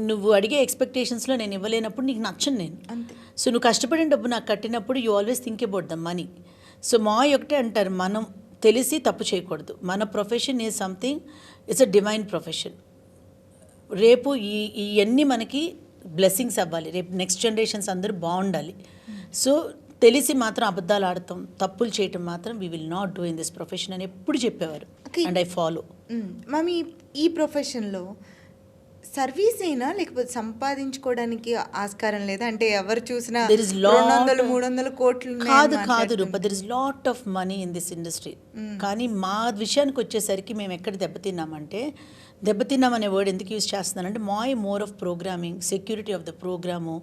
నువ్వు అడిగే ఎక్స్పెక్టేషన్స్లో నేను ఇవ్వలేనప్పుడు నీకు నచ్చను నేను. సో నువ్వు కష్టపడిన డబ్బు నాకు కట్టినప్పుడు you always think about the money. So మా ఒకటే అంటారు, మనం తెలిసి తప్పు చేయకూడదు. మన profession is something, it's a divine profession. రేపు ఇవన్నీ మనకి బ్లెస్సింగ్స్ అవ్వాలి, రేపు నెక్స్ట్ జనరేషన్స్ అందరూ బాగుండాలి. సో తెలిసి మాత్రం అబద్ధాలు ఆడతాం, తప్పులు చేయటం మాత్రం we will not do in this profession అని ఎప్పుడు చెప్పేవారు. And I follow. మమ్మీ, ఈ ప్రొఫెషన్లో సర్వీస్ అయినా లేకపోతే సంపాదించుకోవడానికి ఆస్కారం లేదా? అంటే ఎవరు చూసినా 200-300 కోట్లు కాదు Rupa, there is lot of money in this industry. కానీ మా విషయానికి వచ్చేసరికి మేము ఎక్కడ దెబ్బతిన్నామనే వర్డ్ ఎందుకు యూజ్ చేస్తున్నానంటే more of programming, security of the program,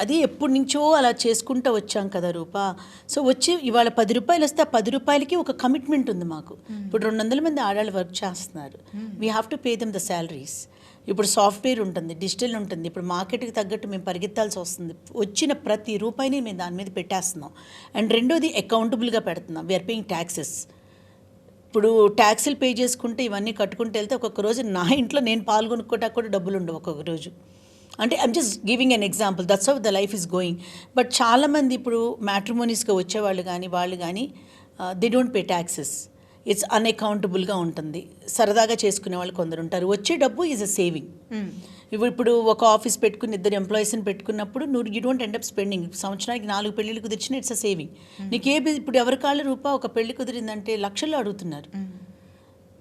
అది ఎప్పటి నుంచో అలా చేసుకుంటూ వచ్చాం కదా రూపా. సో వచ్చి ఇవాళ 10 రూపాయలు వస్తే ఆ 10 రూపాయలకి ఒక కమిట్మెంట్ ఉంది మాకు. ఇప్పుడు 200 మంది ఆడాళ్ళు వర్క్ చేస్తున్నారు, we have to pay them the salaries. ఇప్పుడు సాఫ్ట్వేర్ ఉంటుంది, డిజిటల్ ఉంటుంది, ఇప్పుడు మార్కెట్కి తగ్గట్టు మేము పరిగెత్తాల్సి వస్తుంది. వచ్చిన ప్రతి రూపాయిని మేము దాని మీద పెట్టేస్తున్నాం. అండ్ రెండోది అకౌంటబుల్గా పెడుతున్నాం, వీఆర్ పేయింగ్ ట్యాక్సెస్. ఇప్పుడు ట్యాక్సులు పే చేసుకుంటే ఇవన్నీ కట్టుకుంటూ వెళ్తే ఒక్కొక్క రోజు నా ఇంట్లో నేను పాల్గొనుకోవడానికి కూడా డబ్బులు ఉండవు ఒక్కొక్క రోజు. అంటే I'm just giving an example, that's how the life is going. But చాలామంది ఇప్పుడు మ్యాట్రిమోనీస్గా వచ్చేవాళ్ళు కానీ వాళ్ళు కానీ they don't pay taxes. It's అన్అకౌంటబుల్గా ఉంటుంది. సరదాగా చేసుకునే వాళ్ళు కొందరు ఉంటారు. వచ్చే డబ్బు ఈజ్ అ సేవింగ్. ఇప్పుడు ఒక ఆఫీస్ పెట్టుకుని 2 ఎంప్లాయీస్ని పెట్టుకున్నప్పుడు నువ్వు you don't end up spending. సంవత్సరానికి 4 పెళ్ళిళ్ళు కుదిర్చిన ఇట్స్ అ సేవింగ్. నీకు ఇప్పుడు ఎవరి కాళ్ళ రూపా ఒక పెళ్లి కుదిరిందంటే లక్షల్లో అడుగుతున్నారు.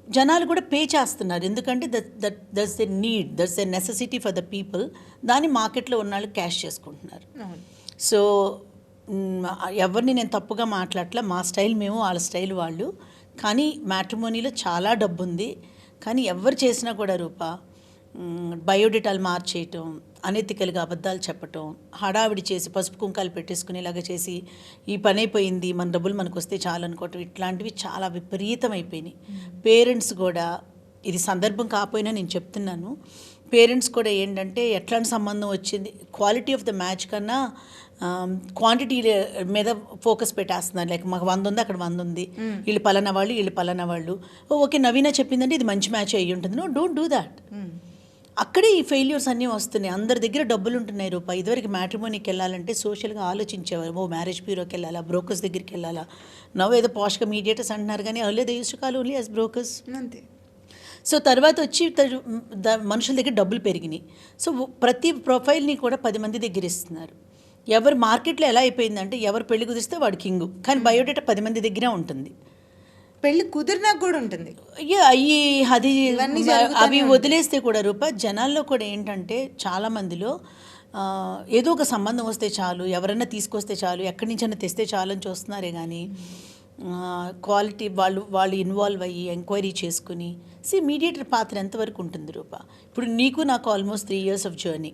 జనాలు కూడా పే చేస్తున్నారు, ఎందుకంటే that's the need, that's the necessity for the people. దాన్ని మార్కెట్లో ఉన్న వాళ్ళు క్యాష్ చేసుకుంటున్నారు. సో ఎవరిని నేను తప్పుగా మాట్లాడట్లా, మా స్టైల్ మేము, వాళ్ళ స్టైల్ వాళ్ళు. కానీ మ్యాట్రిమోనీలో చాలా డబ్బు ఉంది. కానీ ఎవరు చేసినా కూడా రూపా బయోడేటాలు మార్చేయటం, అనెతికల్గా అబద్ధాలు చెప్పటం, హడావిడి చేసి పసుపు కుంకాలు పెట్టేసుకునేలాగా చేసి ఈ పని అయిపోయింది మన డబ్బులు మనకు వస్తే చాలు అనుకోవటం, ఇట్లాంటివి చాలా విపరీతమైపోయినాయి. పేరెంట్స్ కూడా, ఇది సందర్భం కాకపోయినా నేను చెప్తున్నాను, పేరెంట్స్ కూడా ఏంటంటే ఎట్లాంటి సంబంధం వచ్చింది, క్వాలిటీ ఆఫ్ ద మ్యాచ్ కన్నా క్వాంటిటీ మీద ఫోకస్ పెట్టేస్తున్నారు. లైక్ మాకు 100 ఉంది, అక్కడ 100 ఉంది, వీళ్ళు పలానా వాళ్ళు. ఓకే నవీన చెప్పిందంటే ఇది మంచి మ్యాచ్ అయ్యి ఉంటుంది. No, don't do that. అక్కడే ఈ ఫెయిల్యూర్స్ అన్నీ వస్తున్నాయి. అందరి దగ్గర డబ్బులు ఉంటున్నాయి రూపా. ఇదివరకు మ్యాట్రిమోనీకి వెళ్ళాలంటే సోషల్గా ఆలోచించేవారు, మ్యారేజ్ బ్యూరోకి వెళ్ళాలా, బ్రోకర్స్ దగ్గరికి వెళ్ళాలా. నవ్వు ఏదో పాష్గా మీడియేటర్స్ అంటున్నారు, కానీ అవ్వలేదు, use to call only as brokers. అంతే. సో తర్వాత వచ్చి మనుషుల దగ్గర డబ్బులు పెరిగినాయి. సో ప్రతి ప్రొఫైల్ని కూడా 10 మంది దగ్గర ఇస్తున్నారు. ఎవరు మార్కెట్లో ఎలా అయిపోయిందంటే ఎవరు పెళ్లి కుదిరిస్తే వాడు కింగు, కానీ బయోడేటా 10 మంది దగ్గర ఉంటుంది. పెళ్లి కుదిరినా కూడా ఉంటుంది. అవి వదిలేస్తే కూడా రూపా జనాల్లో కూడా ఏంటంటే చాలామందిలో ఏదో ఒక సంబంధం వస్తే చాలు, ఎవరైనా తీసుకొస్తే చాలు, ఎక్కడి నుంచైనా తెస్తే చాలు అని చూస్తున్నారే కానీ క్వాలిటీ వాళ్ళు ఇన్వాల్వ్ అయ్యి ఎంక్వైరీ చేసుకుని మీడియేటర్ పాత్ర ఎంతవరకు ఉంటుంది రూపా. ఇప్పుడు నీకు నాకు ఆల్మోస్ట్ 3 years ఆఫ్ జర్నీ.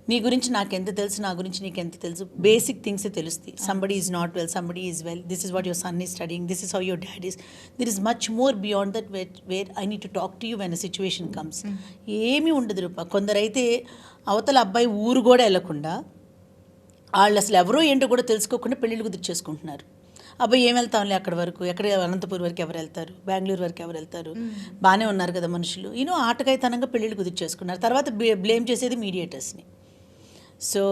నీ గురించి నాకు ఎంత తెలుసు, నా గురించి నీకు ఎంత తెలుసు, బేసిక్ థింగ్సే తెలుస్తాయి. Somebody is not well, somebody is well, this is what your son is studying, this is how your dad is. There is much more beyond that where I need to talk to you when a situation comes. ఏమీ ఉండదు రూపా. కొందరైతే అవతల అబ్బాయి ఊరు కూడా వెళ్ళకుండా, వాళ్ళు అసలు ఎవరో ఏంటో కూడా తెలుసుకోకుండా పెళ్ళిళ్ళు కుదిర్చేసుకుంటున్నారు. అబ్బాయి ఏం వెళ్తాంలే అక్కడి వరకు, ఎక్కడ అనంతపూర్ వరకు ఎవరు వెళ్తారు, బెంగళూరు వరకు ఎవరు వెళ్తారు, బాగానే ఉన్నారు కదా మనుషులు, ఆటకాయితనంగా పెళ్ళిళ్ళు కుదిర్చేసుకున్నారు. తర్వాత బ్లేమ్ చేసేది మీడియేటర్స్ని. So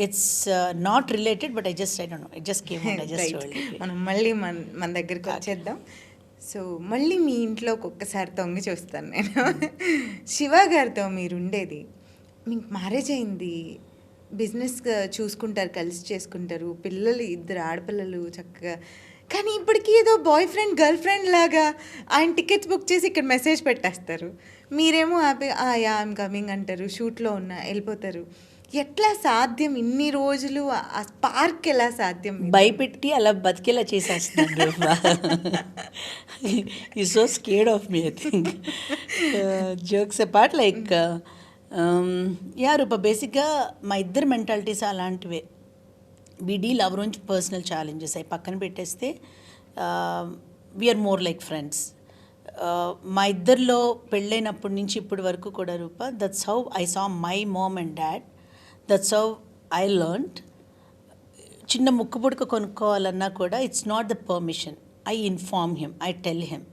it's not related, but I don't know, it just came out. I just told you. మనం మళ్ళీ మన దగ్గరికి వచ్చేద్దాం. సో మళ్ళీ మీ ఇంట్లో ఒక్కొక్కసారి తొంగి చూస్తాను నేను. శివ గారితో మీరు ఉండేది, మీకు మ్యారేజ్ అయింది, బిజినెస్ చూసుకుంటారు, కలిసి చేసుకుంటారు, పిల్లలు 2 ఆడపిల్లలు చక్కగా. కానీ ఇప్పటికీ ఏదో బాయ్ ఫ్రెండ్ గర్ల్ ఫ్రెండ్ లాగా ఆయన టికెట్స్ బుక్ చేసి ఇక్కడ మెసేజ్ పెట్టేస్తారు. మీరేమో హ్యాపీ యా ఐమ్ కమింగ్ అంటారు, షూట్లో వెళ్ళిపోతారు. ఎట్లా సాధ్యం ఇన్ని రోజులు ఆ స్పార్క్ ఎలా సాధ్యం భయపెట్టి అలా బతికేలా చేసేస్తున్నాడు ఈ so scared of me I think jokes apart like yeah Rupa బేసిక్గా మా ఇద్దరు మెంటాలిటీస్ అలాంటివే we deal our own personal challenges అవి పక్కన పెట్టేస్తే వీఆర్ మోర్ లైక్ ఫ్రెండ్స్. మా ఇద్దరిలో పెళ్ళైనప్పటి నుంచి ఇప్పటి వరకు కూడా Rupa that's how I saw my mom and dad, that's how I learned. చిన్న ముక్కు పుడక కొనుక్కోవాలన్నా కూడా it's not the permission, I inform him, I tell him.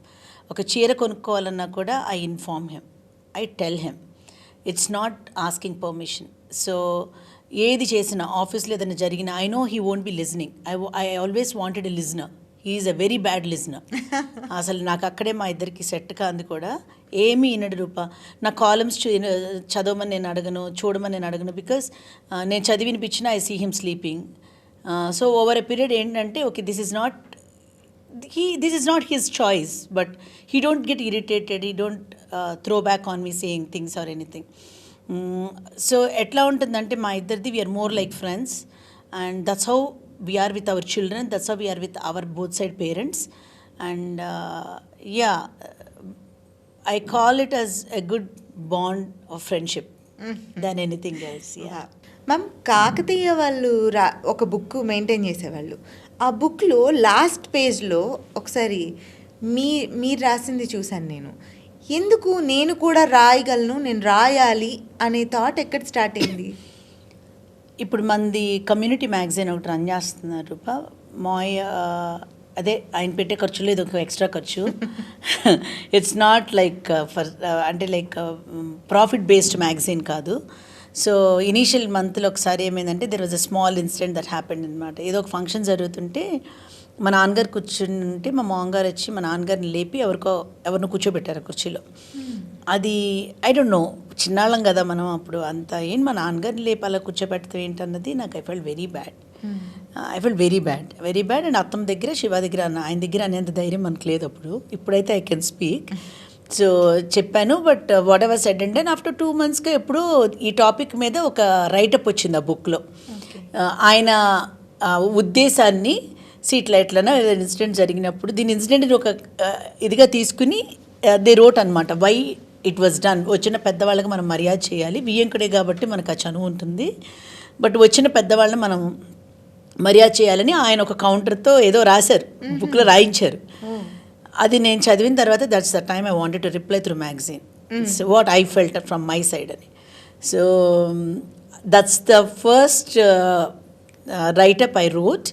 ఒక చీర కొనుక్కోవాలన్నా కూడా I inform him, I tell him. It's not asking permission. So ఏది చేసినా ఆఫీస్లో ఏదైనా జరిగినా I know he won't be listening. I always wanted a listener. He's a very bad listener. అసలు నాకు అక్కడే మా ఇద్దరికి సెట్ కాంది కూడా. ఏమీ వినడు రూప. నా కాలమ్స్ చదవమని నేను అడగను, చూడమని నేను అడగను. బికాస్ నేను చదివినిపించిన I see him sleeping. So over a period ఏంటంటే okay this is not his choice, but he don't get irritated, he don't throw back on me saying things or anything. So ఎట్లా ఉంటుందంటే మా ఇద్దరిది we're more like friends and that's how we are with our children, that's how we are with our both side parents. And yeah, I call it as a good bond of friendship than anything else. Yeah. Ma'am Kakatiya వాళ్ళు ఒక book maintain చేసేవాళ్ళు. ఆ బుక్లో last పేజ్లో ఒకసారి మీరు రాసింది చూశాను నేను. ఎందుకు నేను కూడా రాయగలను, నేను రాయాలి అనే థాట్ ఎక్కడ స్టార్ట్ అయింది? ఇప్పుడు మంది కమ్యూనిటీ మ్యాగజైన్ ఒకటి రన్ చేస్తున్నారు రూప. మాయ అదే ఆయన పెట్టే ఖర్చు లేదు, ఒక ఎక్స్ట్రా ఖర్చు. ఇట్స్ నాట్ లైక్ ఫర్ అంటే లైక్ ప్రాఫిట్ బేస్డ్ మ్యాగజైన్ కాదు. సో ఇనీషియల్ మంత్లో ఒకసారి ఏమైందంటే there was a small incident that happened అనమాట. ఏదో ఒక ఫంక్షన్ జరుగుతుంటే మా నాన్నగారు కూర్చుంటే మా మామగారు వచ్చి మా నాన్నగారిని లేపి ఎవరినో కూర్చోబెట్టారు కుర్చీలో. అది ఐ డోంట్ నో, చిన్నాళ్ళం కదా మనం అప్పుడు, అంత ఏం మా నాన్నగారిని లేపి అలా కూర్చోబెడతాం ఏంటన్నది నాకు I felt very bad. And అత్తమ్మ దగ్గర శివ దగ్గర ఆయన దగ్గర అనేంత ధైర్యం మనకు లేదు అప్పుడు. ఇప్పుడైతే ఐ కెన్ స్పీక్. సో చెప్పాను, but what ever said and after 2 monthsగా ఎప్పుడూ ఈ టాపిక్ మీద ఒక రైటప్ వచ్చింది ఆ బుక్లో. ఆయన ఉద్దేశాన్ని ఇట్లా ఎట్లనా ఇన్సిడెంట్ జరిగినప్పుడు దీని ఇన్సిడెంట్ని ఒక ఇదిగా తీసుకుని దే రోట్ అనమాట వై ఇట్ వాజ్ డన్. వచ్చిన పెద్దవాళ్ళకి మనం మర్యాద చేయాలి, వియ్యంకుడే కాబట్టి మనకు ఆ చనువు ఉంటుంది, బట్ వచ్చిన పెద్దవాళ్ళని మనం మర్యాద చేయాలని ఆయన ఒక కౌంటర్తో ఏదో రాశారు, బుక్లో రాయించారు. అది నేను చదివిన తర్వాత that's the time I wanted to reply through magazine what I felt from my side అని. So that's the first writeup I wrote.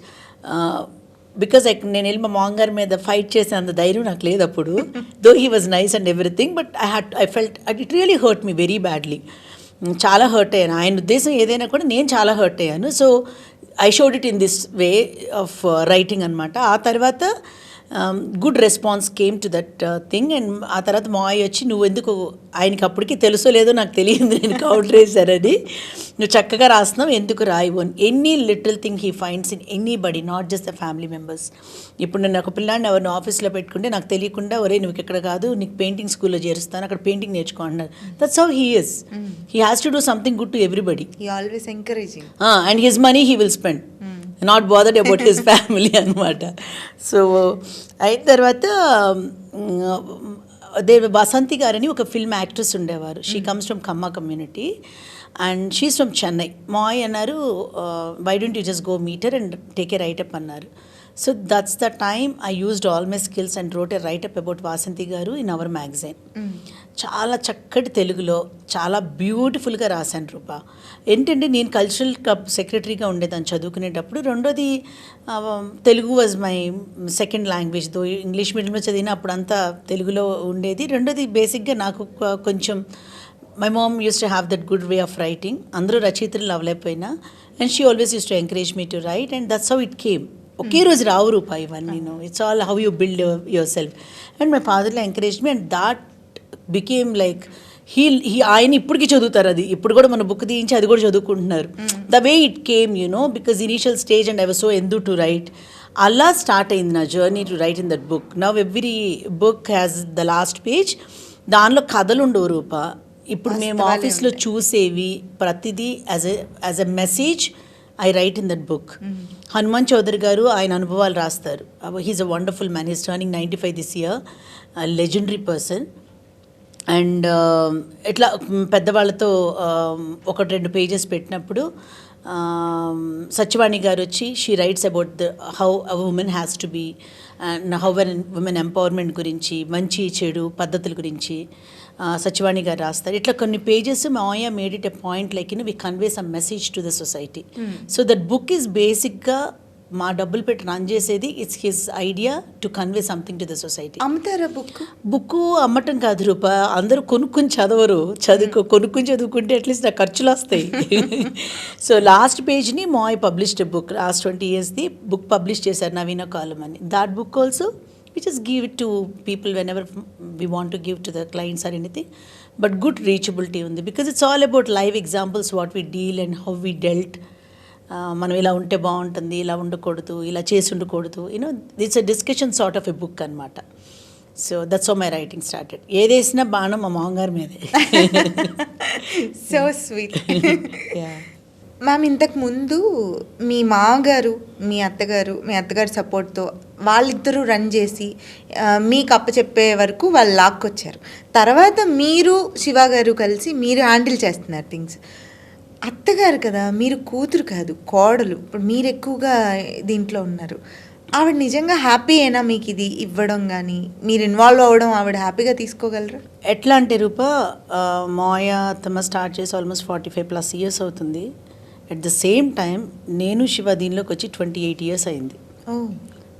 Because నేను వెళ్ళి మా మామగారి మీద ఫైట్ చేసే అంత ధైర్యం నాకు లేదు అప్పుడు. Though he was nice and everything, but I felt it really hurt me very badly. చాలా హర్ట్ అయ్యాను. ఆయన ఉద్దేశం ఏదైనా కూడా నేను చాలా హర్ట్ అయ్యాను. So I showed it in this way of writing అనమాట. ఆ తర్వాత good response came to that thing. And ఆ తర్వాత మాయ వచ్చి నువ్వు ఎందుకు, ఆయనకి అప్పటికి తెలుసో లేదో నాకు తెలియదు నేను కౌంటర్ వేశారని, నువ్వు చక్కగా రాస్తున్నావు ఎందుకు రాయవు అని. Any little thing he finds in anybody, not just the family members. ఇప్పుడు నేను ఒక పిల్లాడిని ఎవరిని ఆఫీస్లో పెట్టుకుంటే నాకు తెలియకుండా ఒరే నువ్వు ఇక్కడ కాదు నీకు పెయింటింగ్ స్కూల్లో చేరుస్తాను, అక్కడ పెయింటింగ్ నేర్చుకో అన్నారు. That's how he is. He has to do something good to everybody. He always encouraging. And his money he will spend, not bothered about his family అనమాట. సో అయిన తర్వాత వసంతి గారని ఒక ఫిల్మ్ యాక్ట్రెస్ ఉండేవారు. She comes from Kamma community and she's from Chennai. మాయ్ అన్నారు why don't you just go meet her and take a writeup అన్నారు. So that's the time I used all my skills and wrote a write-up about Vasanthi గారు in our magazine. చాలా చక్కటి తెలుగులో చాలా బ్యూటిఫుల్గా రాశాను రూప. ఏంటంటే నేను కల్చరల్ క్లబ్ సెక్రటరీగా ఉండేదాన్ని చదువుకునేటప్పుడు. రెండోది Telugu was my second language. Though English మీడియంలో చదివిన అప్పుడంతా తెలుగులో ఉండేది. రెండోది బేసిక్గా నాకు కొంచెం my mom use to have that good way of writing. అందరూ రచయితలు అవ్వలేకపోయినా and she always use to encourage me to write and that's how it came. ఒకే రోజు రావు రూప ఇవన్నీ. It's all how you build your self. And my ఫాదర్లో encourage me and that became like ఆయన ఇప్పటికీ చదువుతారు. అది ఇప్పుడు కూడా మన బుక్ తీయించి అది కూడా చదువుకుంటున్నారు. The way it came because initial stage and I was so ఎందు టు రైట్. అలా స్టార్ట్ అయింది నా journey to right in that book. Now every book has the last page. దానిలో కథలు ఉండవు రూప. ఇప్పుడు మేము వాస్తవాలే ఆఫీస్లో ఉంటాయి. చూసేవి ప్రతిదీ as a message I write in that book. Hanuman Chaudhary garu ఆయన అనుభవాలు రాస్తారు. He's a wonderful man, he's turning 95 this year, legendary person. And ఇట్లా పెద్దవాళ్ళతో ఒకటి 2 పేజెస్ పెట్టినప్పుడు సత్యవాణి గారు వచ్చి she writes about how a women has to be and how women empowerment గురించి, మంచి చెడు పద్ధతుల గురించి సత్యవాణి గారు రాస్తారు. ఇట్లా కొన్ని pages Maya made it a point like we convey some message to the society. So that book is బేసిక్గా మా డబ్బులు పెట్టి రన్ చేసేది. It's his idea to convey something to the society. అమ్ముతారా బుక్? బుక్ అమ్మటం కాదు రూపా, అందరూ కొనుక్కుని చదవరు. కొనుక్కుని చదువుకుంటే అట్లీస్ట్ నాకు ఖర్చులు వస్తాయి. సో లాస్ట్ పేజ్ని మాయ్ పబ్లిష్డ్ బుక్, లాస్ట్ 20 yearsది బుక్ పబ్లిష్ చేశారు, నవీన కాలం అని. That book also we just give it to people whenever we want to give to the clients or anything, but good reachability undi because it's all about live examples, what we deal and how we dealt. మనం ఇలా ఉంటే బాగుంటుంది, ఇలా ఉండకూడదు, ఇలా చేసి ఉండకూడదు, it's a discussion sort of a book అనమాట. So that's how my writing started. ఏదేసినా బాణం మా మామగారి మీదే. So sweet. మ్యామ్, ఇంతకు ముందు మీ మామగారు మీ అత్తగారు సపోర్ట్తో వాళ్ళిద్దరూ రన్ చేసి మీకు అప్పచెప్పే వరకు వాళ్ళు లాక్కొచ్చారు. తర్వాత మీరు శివ గారు కలిసి మీరు హ్యాండిల్ చేస్తున్నారు థింగ్స్. అత్తగారు కదా, మీరు కూతురు కాదు, కోడలు. ఇప్పుడు మీరు ఎక్కువగా దీంట్లో ఉన్నారు. ఆవిడ నిజంగా హ్యాపీ అయినా మీకు ఇది ఇవ్వడం కానీ మీరు ఇన్వాల్వ్ అవ్వడం ఆవిడ హ్యాపీగా తీసుకోగలరా? ఎట్లా అంటే రూపా, మాయ అత్తమ్మ స్టార్ట్ చేసి ఆల్మోస్ట్ 45+ years అవుతుంది. అట్ ద సేమ్ టైం నేను శివ దీనిలోకి వచ్చి 28 years అయింది.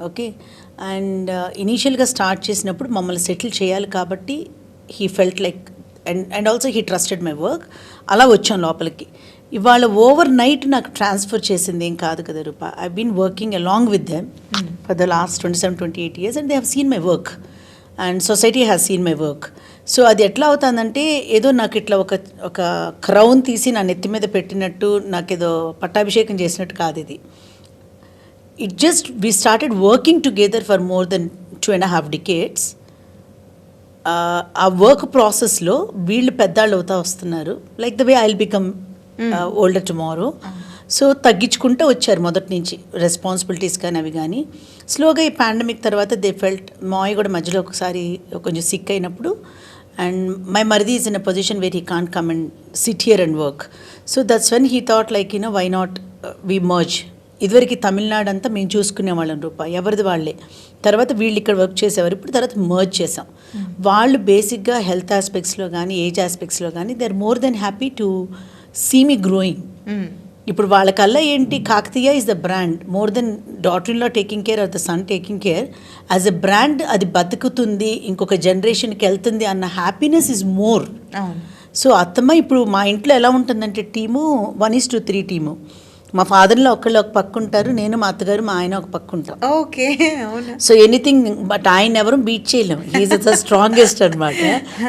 ఓకే. అండ్ ఇనీషియల్గా స్టార్ట్ చేసినప్పుడు మమ్మల్ని సెటిల్ చేయాలి కాబట్టి he felt like and also he trusted my work. అలా వచ్చాం లోపలికి. ఇవాళ ఓవర్ నైట్ నాకు ట్రాన్స్ఫర్ చేసింది ఏం కాదు కదా Rupa. I been working along with them for the last 27-28 years and they have seen my work and society has seen my work. So అది ఎట్లా అవుతుందంటే ఏదో నాకు ఇట్లా ఒక క్రౌన్ తీసి నా నెత్తి మీద పెట్టినట్టు, నాకేదో పట్టాభిషేకం చేసినట్టు కాదు ఇది. It just we started working together for more than 2.5 decades. ఆ వర్క్ ప్రాసెస్లో వీళ్ళు పెద్దాళ్ళు అవుతా వస్తున్నారు, like the way I will become older tomorrow. So తగ్గించుకుంటూ వచ్చారు మొదటి నుంచి రెస్పాన్సిబిలిటీస్ కానీ అవి కానీ. స్లోగా ఈ పాండమిక్ తర్వాత దే ఫెల్ట్, మాయ కూడా మధ్యలో ఒకసారి కొంచెం సిక్ అయినప్పుడు, అండ్ మై మరిది is in a position where he can't come and SIT here and work. So that's when he thought like why not we merge. ఇదివరకు తమిళనాడు అంతా మేము చూసుకునేవాళ్ళం రూపా, ఎవరిది వాళ్ళే. తర్వాత వీళ్ళు ఇక్కడ వర్క్ చేసేవారు, ఇప్పుడు తర్వాత మర్జ్ చేసాం. వాళ్ళు బేసిక్గా హెల్త్ ఆస్పెక్ట్స్లో కానీ ఏజ్ ఆస్పెక్ట్స్లో కానీ they are more than happy to see me growing. ఇప్పుడు వాళ్ళకల్లా ఏంటి, Kakatiya is the brand more than daughter in law taking care or the son taking care. As a brand అది బతుకుతుంది, ఇంకొక జనరేషన్కి వెళ్తుంది అన్న హ్యాపీనెస్ ఈజ్ మోర్. సో అత్తమ్మ ఇప్పుడు మా ఇంట్లో ఎలా ఉంటుందంటే టీము 1:3 టీము. మా ఫాదర్లో ఒకళ్ళు ఒక పక్క ఉంటారు, నేను మా అత్తగారు మా ఆయన ఒక పక్క ఉంటాం. ఓకే, అవును. సో ఎనీథింగ్, బట్ ఆయన ఎవరు బీట్ చేయలేము, హీఈస్ ద స్ట్రాంగెస్ట్ అనమాట.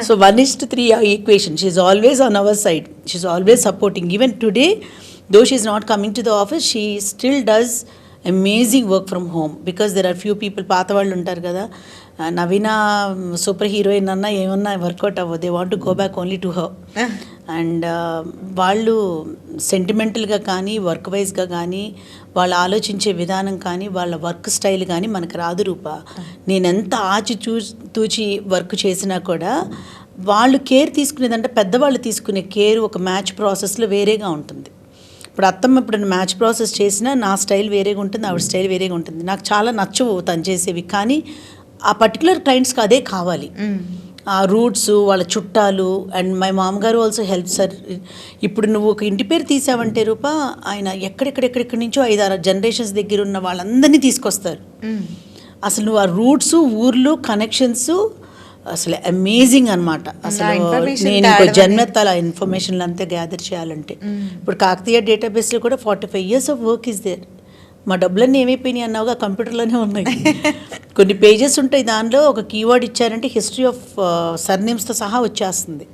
So 1:3 equation. She is always on our side, she is always supporting. Even today though she is not coming to the office, she still does amazing work from home because there are few people, పాత వాళ్ళు ఉంటారు కదా, నవీన super heroine అన్నా ఏమన్నా work out అవ్వదు, they want to go back only to her. And వాళ్ళు సెంటిమెంటల్గా కానీ work వైజ్గా కానీ వాళ్ళు ఆలోచించే విధానం కానీ వాళ్ళ వర్క్ స్టైల్ కానీ మనకు రాదు రూపా. నేను ఎంత తూచి వర్క్ చేసినా కూడా వాళ్ళు కేర్ తీసుకునేదంటే పెద్దవాళ్ళు తీసుకునే కేర్ ఒక మ్యాచ్ ప్రాసెస్లో వేరేగా ఉంటుంది. ఇప్పుడు అత్తమ్మ ఇప్పుడు మ్యాచ్ ప్రాసెస్ చేసినా నా స్టైల్ వేరేగా ఉంటుంది, ఆవిడ స్టైల్ వేరేగా ఉంటుంది. నాకు చాలా నచ్చవు తను చేసేవి, కానీ ఆ పర్టికులర్ క్లయింట్స్కి అదే కావాలి. ఆ రూట్స్, వాళ్ళ చుట్టాలు. అండ్ మై మామగారు ఆల్సో హెల్ప్ సార్. ఇప్పుడు నువ్వు ఒక ఇంటి పేరు తీసావంటే రూపా, ఆయన ఎక్కడెక్కడి నుంచో 5-6 జనరేషన్స్ దగ్గర ఉన్న వాళ్ళందరినీ తీసుకొస్తారు. అసలు నువ్వు ఆ రూట్స్, ఊర్లు, కనెక్షన్స్ అసలు అమేజింగ్ అనమాట. అసలు నేను ఇంకో జన్మెత్తాలి ఆ ఇన్ఫర్మేషన్లు అంతా గ్యాదర్ చేయాలంటే. ఇప్పుడు కాకతీయ డేటాబేస్లో కూడా 45 years of work is there. మా డబ్బులన్నీ ఏమైపోయినాయి అన్నావుగా, కంప్యూటర్లోనే ఉన్నాయి. కొన్ని పేజెస్ ఉంటాయి, దానిలో ఒక కీవర్డ్ ఇచ్చారంటే హిస్టరీ ఆఫ్ సర్నేమ్స్తో సహా వచ్చేస్తుంది.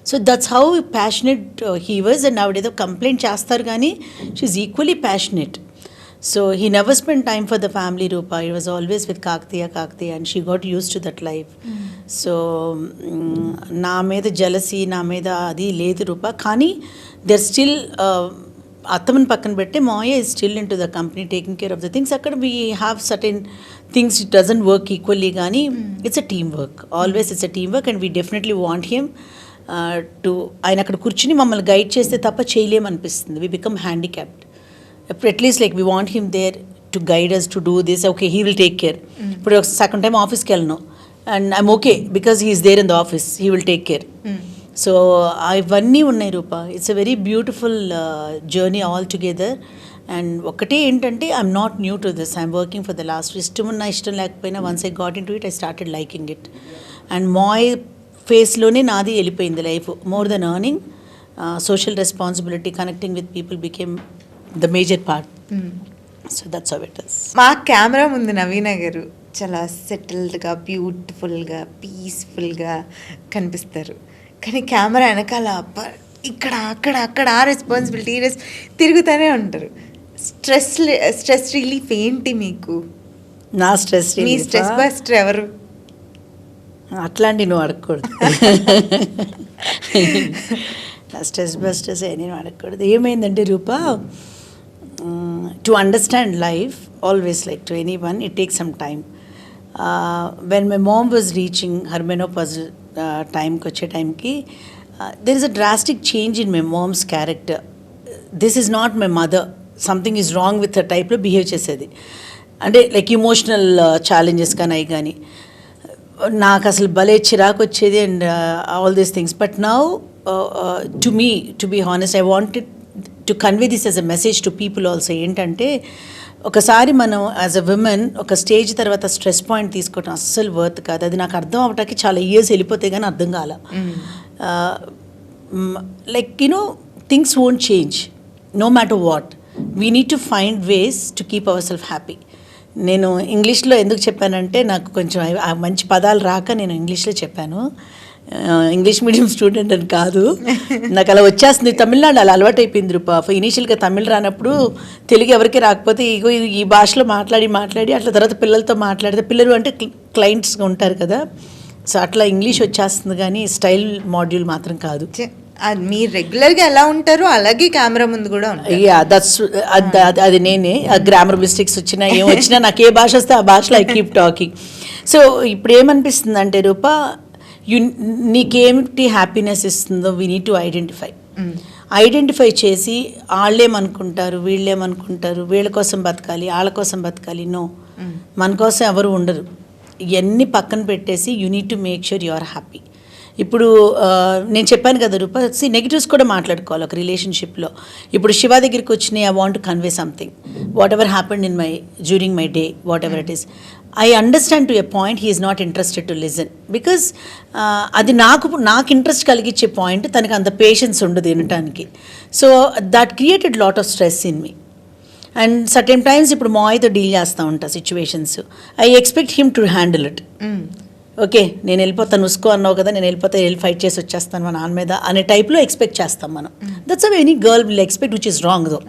So that's how passionate he was. And ఆవిడ ఏదో కంప్లైంట్ చేస్తారు కానీ she is equally passionate. So he never spent time for the family, Rupa. He was always with Kaktiya, and she got used to that life. So నా మీద jealousy, నా మీద అది లేదు రూపా. కానీ దర్ స్టిల్ అత్తమని పక్కన పెట్టి Maya is still in to the company taking care of the things. అక్కడ we have certain things it doesn't work equally, కానీ it's a team work. Always it's a team work and we definitely want him to ఆయన అక్కడ కూర్చుని మమ్మల్ని guide చేస్తే తప్ప చేయలేమనిపిస్తుంది. We become handicapped. At least like we want him there to guide us to do this. Okay, he will take care. But second time office ki velnu and I'm okay because he is there in the office. He will take care. So ivanni unnai Rupa. It's a very beautiful journey all together. And ఒకటే ఏంటంటే I'm not new to this. I'm working for the last ఇష్టం లేకపోయినా once I got into it I started liking it. And my ఫేస్లోనే నాది వెళ్ళిపోయింది life. More than earning, social responsibility, connecting with people became the major part. So that's how it is. మా camera ముందు నవీన గారు చాలా సెటిల్డ్గా, బ్యూటిఫుల్గా, పీస్ఫుల్గా కనిపిస్తారు. కానీ కెమెరా వెనకాల ఇక్కడ అక్కడ అక్కడ ఆ రెస్పాన్సిబిలిటీ తిరుగుతూనే ఉంటారు. స్ట్రెస్ రిలీఫ్ ఏంటి మీకు? నా స్ట్రెస్, మీ స్ట్రెస్ బస్టర్ ఎవరు? అట్లాంటి నువ్వు అడగకూడదు. నా స్ట్రెస్ బస్టర్స్ నేను అడగకూడదు. ఏమైందంటే Rupa, to understand life always like to anyone it take some time. When my mom was reaching her menopause టైంకి వచ్చే టైంకి there is a drastic change in my mom's character. This is not my mother, something is wrong with her టైప్లో behave చేసేది. అంటే like emotional challenges కానీ అవి కానీ నాకు అసలు భలే చిరాకు వచ్చేది and all these things. But now to me, to be honest, I wanted to convey this as a message to people also. ఏంటంటే ఒకసారి మనం యాజ్ అ విమెన్ ఒక స్టేజ్ తర్వాత స్ట్రెస్ పాయింట్ తీసుకోవటం అస్సలు వర్త్ కాదు. అది నాకు అర్థం అవటానికి చాలా ఇయర్స్ వెళ్ళిపోతే కానీ అర్థం కాల. Like you know things won't change no matter what. We need to find ways to keep our self happy. నేను ఇంగ్లీష్లో ఎందుకు చెప్పానంటే నాకు కొంచెం మంచి పదాలు రాక నేను ఇంగ్లీష్లో చెప్పాను. ఇంగ్లీష్ మీడియం స్టూడెంట్ అని కాదు, నాకు అలా వచ్చేస్తుంది. తమిళనాడు అలా అలవాటు అయిపోయింది రూపా. ఇనీషియల్గా తమిళ్ రానప్పుడు తెలుగు ఎవరికి రాకపోతే ఇగో ఈ భాషలో మాట్లాడి అట్లా తర్వాత పిల్లలతో మాట్లాడితే, పిల్లలు అంటే క్లయింట్స్గా ఉంటారు కదా, సో అట్లా ఇంగ్లీష్ వచ్చేస్తుంది కానీ స్టైల్ మాడ్యూల్ మాత్రం కాదు. మీరు రెగ్యులర్గా ఎలా ఉంటారో అలాగే కెమెరా ముందు కూడా ఉంటారు. యా దట్స్ అది నేనే. గ్రామర్ మిస్టేక్స్ వచ్చినా ఏం వచ్చినా నాకు ఏ భాష వస్తే ఆ భాషలో ఐ కీప్ టాకింగ్. సో ఇప్పుడు ఏమనిపిస్తుంది అంటే రూపా, నీకేమిటి హ్యాపీనెస్ ఇస్తుందో వీ నీడ్ టు ఐడెంటిఫై చేసి వాళ్ళేమనుకుంటారు, వీళ్ళేమనుకుంటారు, వీళ్ళ కోసం బతకాలి, వాళ్ళ కోసం బతకాలి. నో, మన కోసం ఎవరు ఉండరు. ఇవన్నీ పక్కన పెట్టేసి you need to make sure you are happy. ఇప్పుడు నేను చెప్పాను కదా రూపా, నెగిటివ్స్ కూడా మాట్లాడుకోవాలి ఒక రిలేషన్షిప్లో. ఇప్పుడు శివ దగ్గరికి వచ్చినాయి, I want to convey something, what ever happened in my during my day, what ever it is. I understand to a point he is not interested to listen, because అది నాకు ఇంట్రెస్ట్ కలిగించే పాయింట్ తనకు అంత patience ఉండదు వినటానికి. So that created lot of stress in me. And certain times ఇప్పుడు మాయతో deal చేస్తూ ఉంటా situations, I expect him to handle it. Okay, నేను వెళ్ళిపోతాను, ఉసుకో అన్నావు కదా, నేను వెళ్ళిపోతే ఫైట్ చేసి వచ్చేస్తాను మా నాన్న మీద అనే టైప్లో ఎక్స్పెక్ట్ చేస్తాం మనం. That's a any girl will expect, which is wrong though.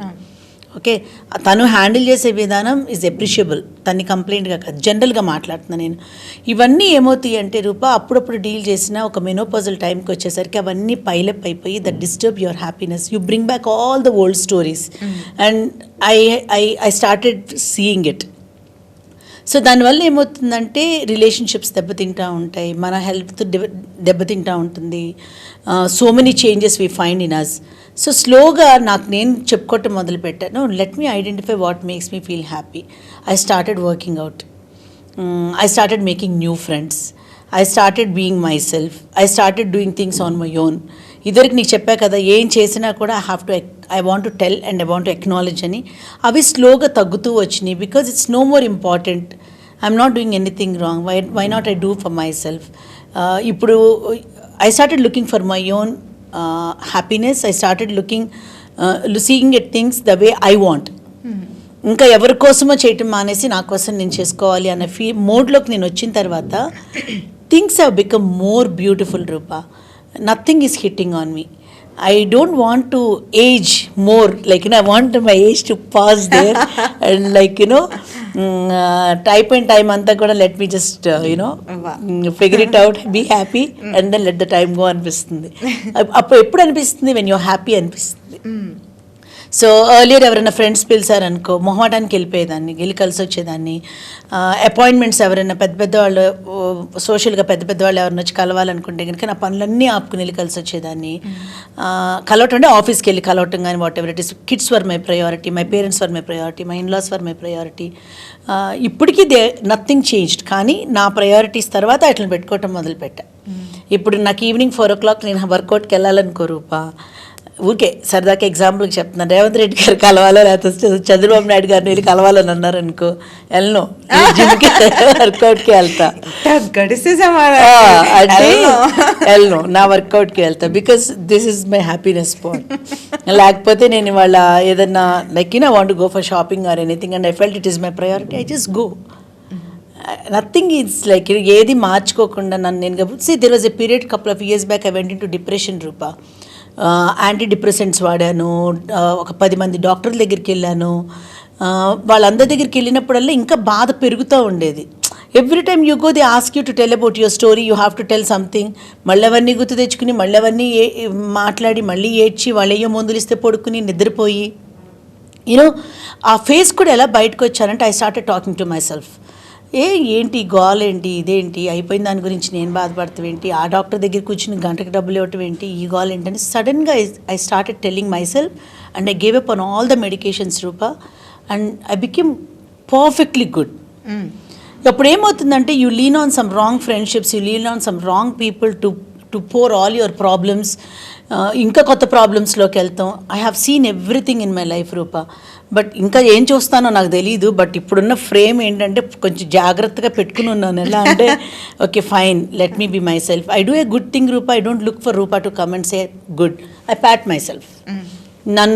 Okay, తను హ్యాండిల్ చేసే విధానం ఈజ్ అప్రిషియబుల్. తన్ని కంప్లైంట్గా కాదు, జనరల్గా మాట్లాడుతున్నాను నేను. ఇవన్నీ ఏమవుతాయి అంటే రూపా, అప్పుడప్పుడు డీల్ చేసిన ఒక మెనోపాజల్ టైంకి వచ్చేసరికి అవన్నీ పైలప్ అయిపోయి that disturb your happiness. You bring back all the old stories and I started seeing it. So దానివల్ల ఏమవుతుందంటే రిలేషన్షిప్స్ దెబ్బతింటూ ఉంటాయి, మన హెల్త్ దెబ్బతింటూ ఉంటుంది. So many changes we find in us. So స్లోగా నాకు నేను చెప్పుకోవటం మొదలుపెట్టాను, let me identify what makes me feel happy. I started working out, I started making new friends, I started being my self, I started doing things on my own. ఇద్దరికి నీకు చెప్పా కదా, ఏం చేసినా కూడా I want to tell and I want to acknowledge అని. అవి స్లోగా తగ్గుతూ వచ్చినాయి, because it's no more important. I'm not doing anything wrong, why not I do for myself. ఇప్పుడు I started looking for my own happiness. I started seeing at things the way I want. ఇంకా ఎవరి కోసమో చేయటం మానేసి నా కోసం నేను చేసుకోవాలి అన్న మోడ్లోకి నేను వచ్చిన తర్వాత things have become more beautiful Rupa. Nothing is hitting on me. I don't want to age more, like, I want my age to pass there. And like, type and time anta kuda let me just figure it out, be happy, and then let the time go అనిపిస్తుంది. అప్పుడు ఎప్పుడు అనిపిస్తుంది, when you're happy అనిపిస్తుంది. So earlier ఎవరైనా friends పిలిచారనుకో మొహమాటానికి వెళ్ళిపోయేదాన్ని, వెళ్ళి కలిసి వచ్చేదాన్ని. Appointments ఎవరైనా పెద్ద వాళ్ళు సోషల్గా పెద్ద వాళ్ళు ఎవరైనా వచ్చి కలవాలనుకుంటే కనుక నా పనులన్నీ ఆపుకుని వెళ్ళి కలిసి వచ్చేదాన్ని. కలవటం అంటే ఆఫీస్కి వెళ్ళి కలవటం కానీ whatever it is. Kids were my priority, my parents were my priority, my in laws were my priority. ఇప్పటికీ నథింగ్ చేంజ్డ్, కానీ నా ప్రయారిటీస్ తర్వాత అట్లా పెట్టుకోవటం మొదలుపెట్టా. ఇప్పుడు నాకు ఈవినింగ్ 4 o'clock నేను వర్కౌట్కి వెళ్ళాలనుకో రూపా, ఊరికే సరదాకి ఎగ్జాంపుల్కి చెప్తున్నాను, రేవంత్ రెడ్డి గారు కలవాలో లేకపోతే చంద్రబాబు నాయుడు గారిని వెళ్ళి కలవాలని అన్నారు అనుకో, వెళ్ళను, జిమ్కి వర్కౌట్కి వెళ్తా. అంటే వెళ్ళను, నా వర్కౌట్కి వెళ్తా, because this is my happiness spot. లేకపోతే నేను ఇవాళ ఏదన్నా like want go for shopping or anything and I felt it is my priority, I just go. Nothing is like ఏది మార్చుకోకుండా నన్ను నేను there was a period couple of years back I went into depression Rupa. Antidepressants వాడాను, ఒక 10 మంది డాక్టర్ల దగ్గరికి వెళ్ళాను. వాళ్ళందరి దగ్గరికి వెళ్ళినప్పుడల్లా ఇంకా బాధ పెరుగుతూ ఉండేది. Every time you go they ask you to tell about your story, you have to tell something. మళ్ళీ అవన్నీ గుర్తు తెచ్చుకుని మళ్ళీ అవన్నీ మాట్లాడి మళ్ళీ ఏడ్చి వాళ్ళయ్యో మందులు ఇస్తే పడుకుని నిద్రపోయి ఆ ఫేస్ కూడా ఎలా బయటకు వచ్చానంటే I started talking to my self. ఏంటి గోల్ ఏంటి, ఇదేంటి అయిపోయిన దాని గురించి నేను బాధపడతాం ఏంటి, ఆ డాక్టర్ దగ్గర కూర్చుని గంటకి డబ్బులు ఇవ్వటం ఏంటి, ఈ గోల్ ఏంటని సడన్గా I started telling my self and I gave up on all the medications Rupa and I became perfectly good. అప్పుడు ఏమవుతుందంటే you lean on some wrong friendships, you lean on some wrong people to pour all your problems. ఇంకా కొత్త ప్రాబ్లమ్స్లోకి వెళ్తాం. I have seen everything in my life Rupa. But ఇంకా ఏం చూస్తానో నాకు తెలీదు. బట్ ఇప్పుడున్న ఫ్రేమ్ ఏంటంటే కొంచెం జాగ్రత్తగా పెట్టుకుని ఉన్నాను. ఎలా అంటే okay fine, let me be my self. I do a good thing Rupa, I don't look for Rupa to come and say good. I pat my self.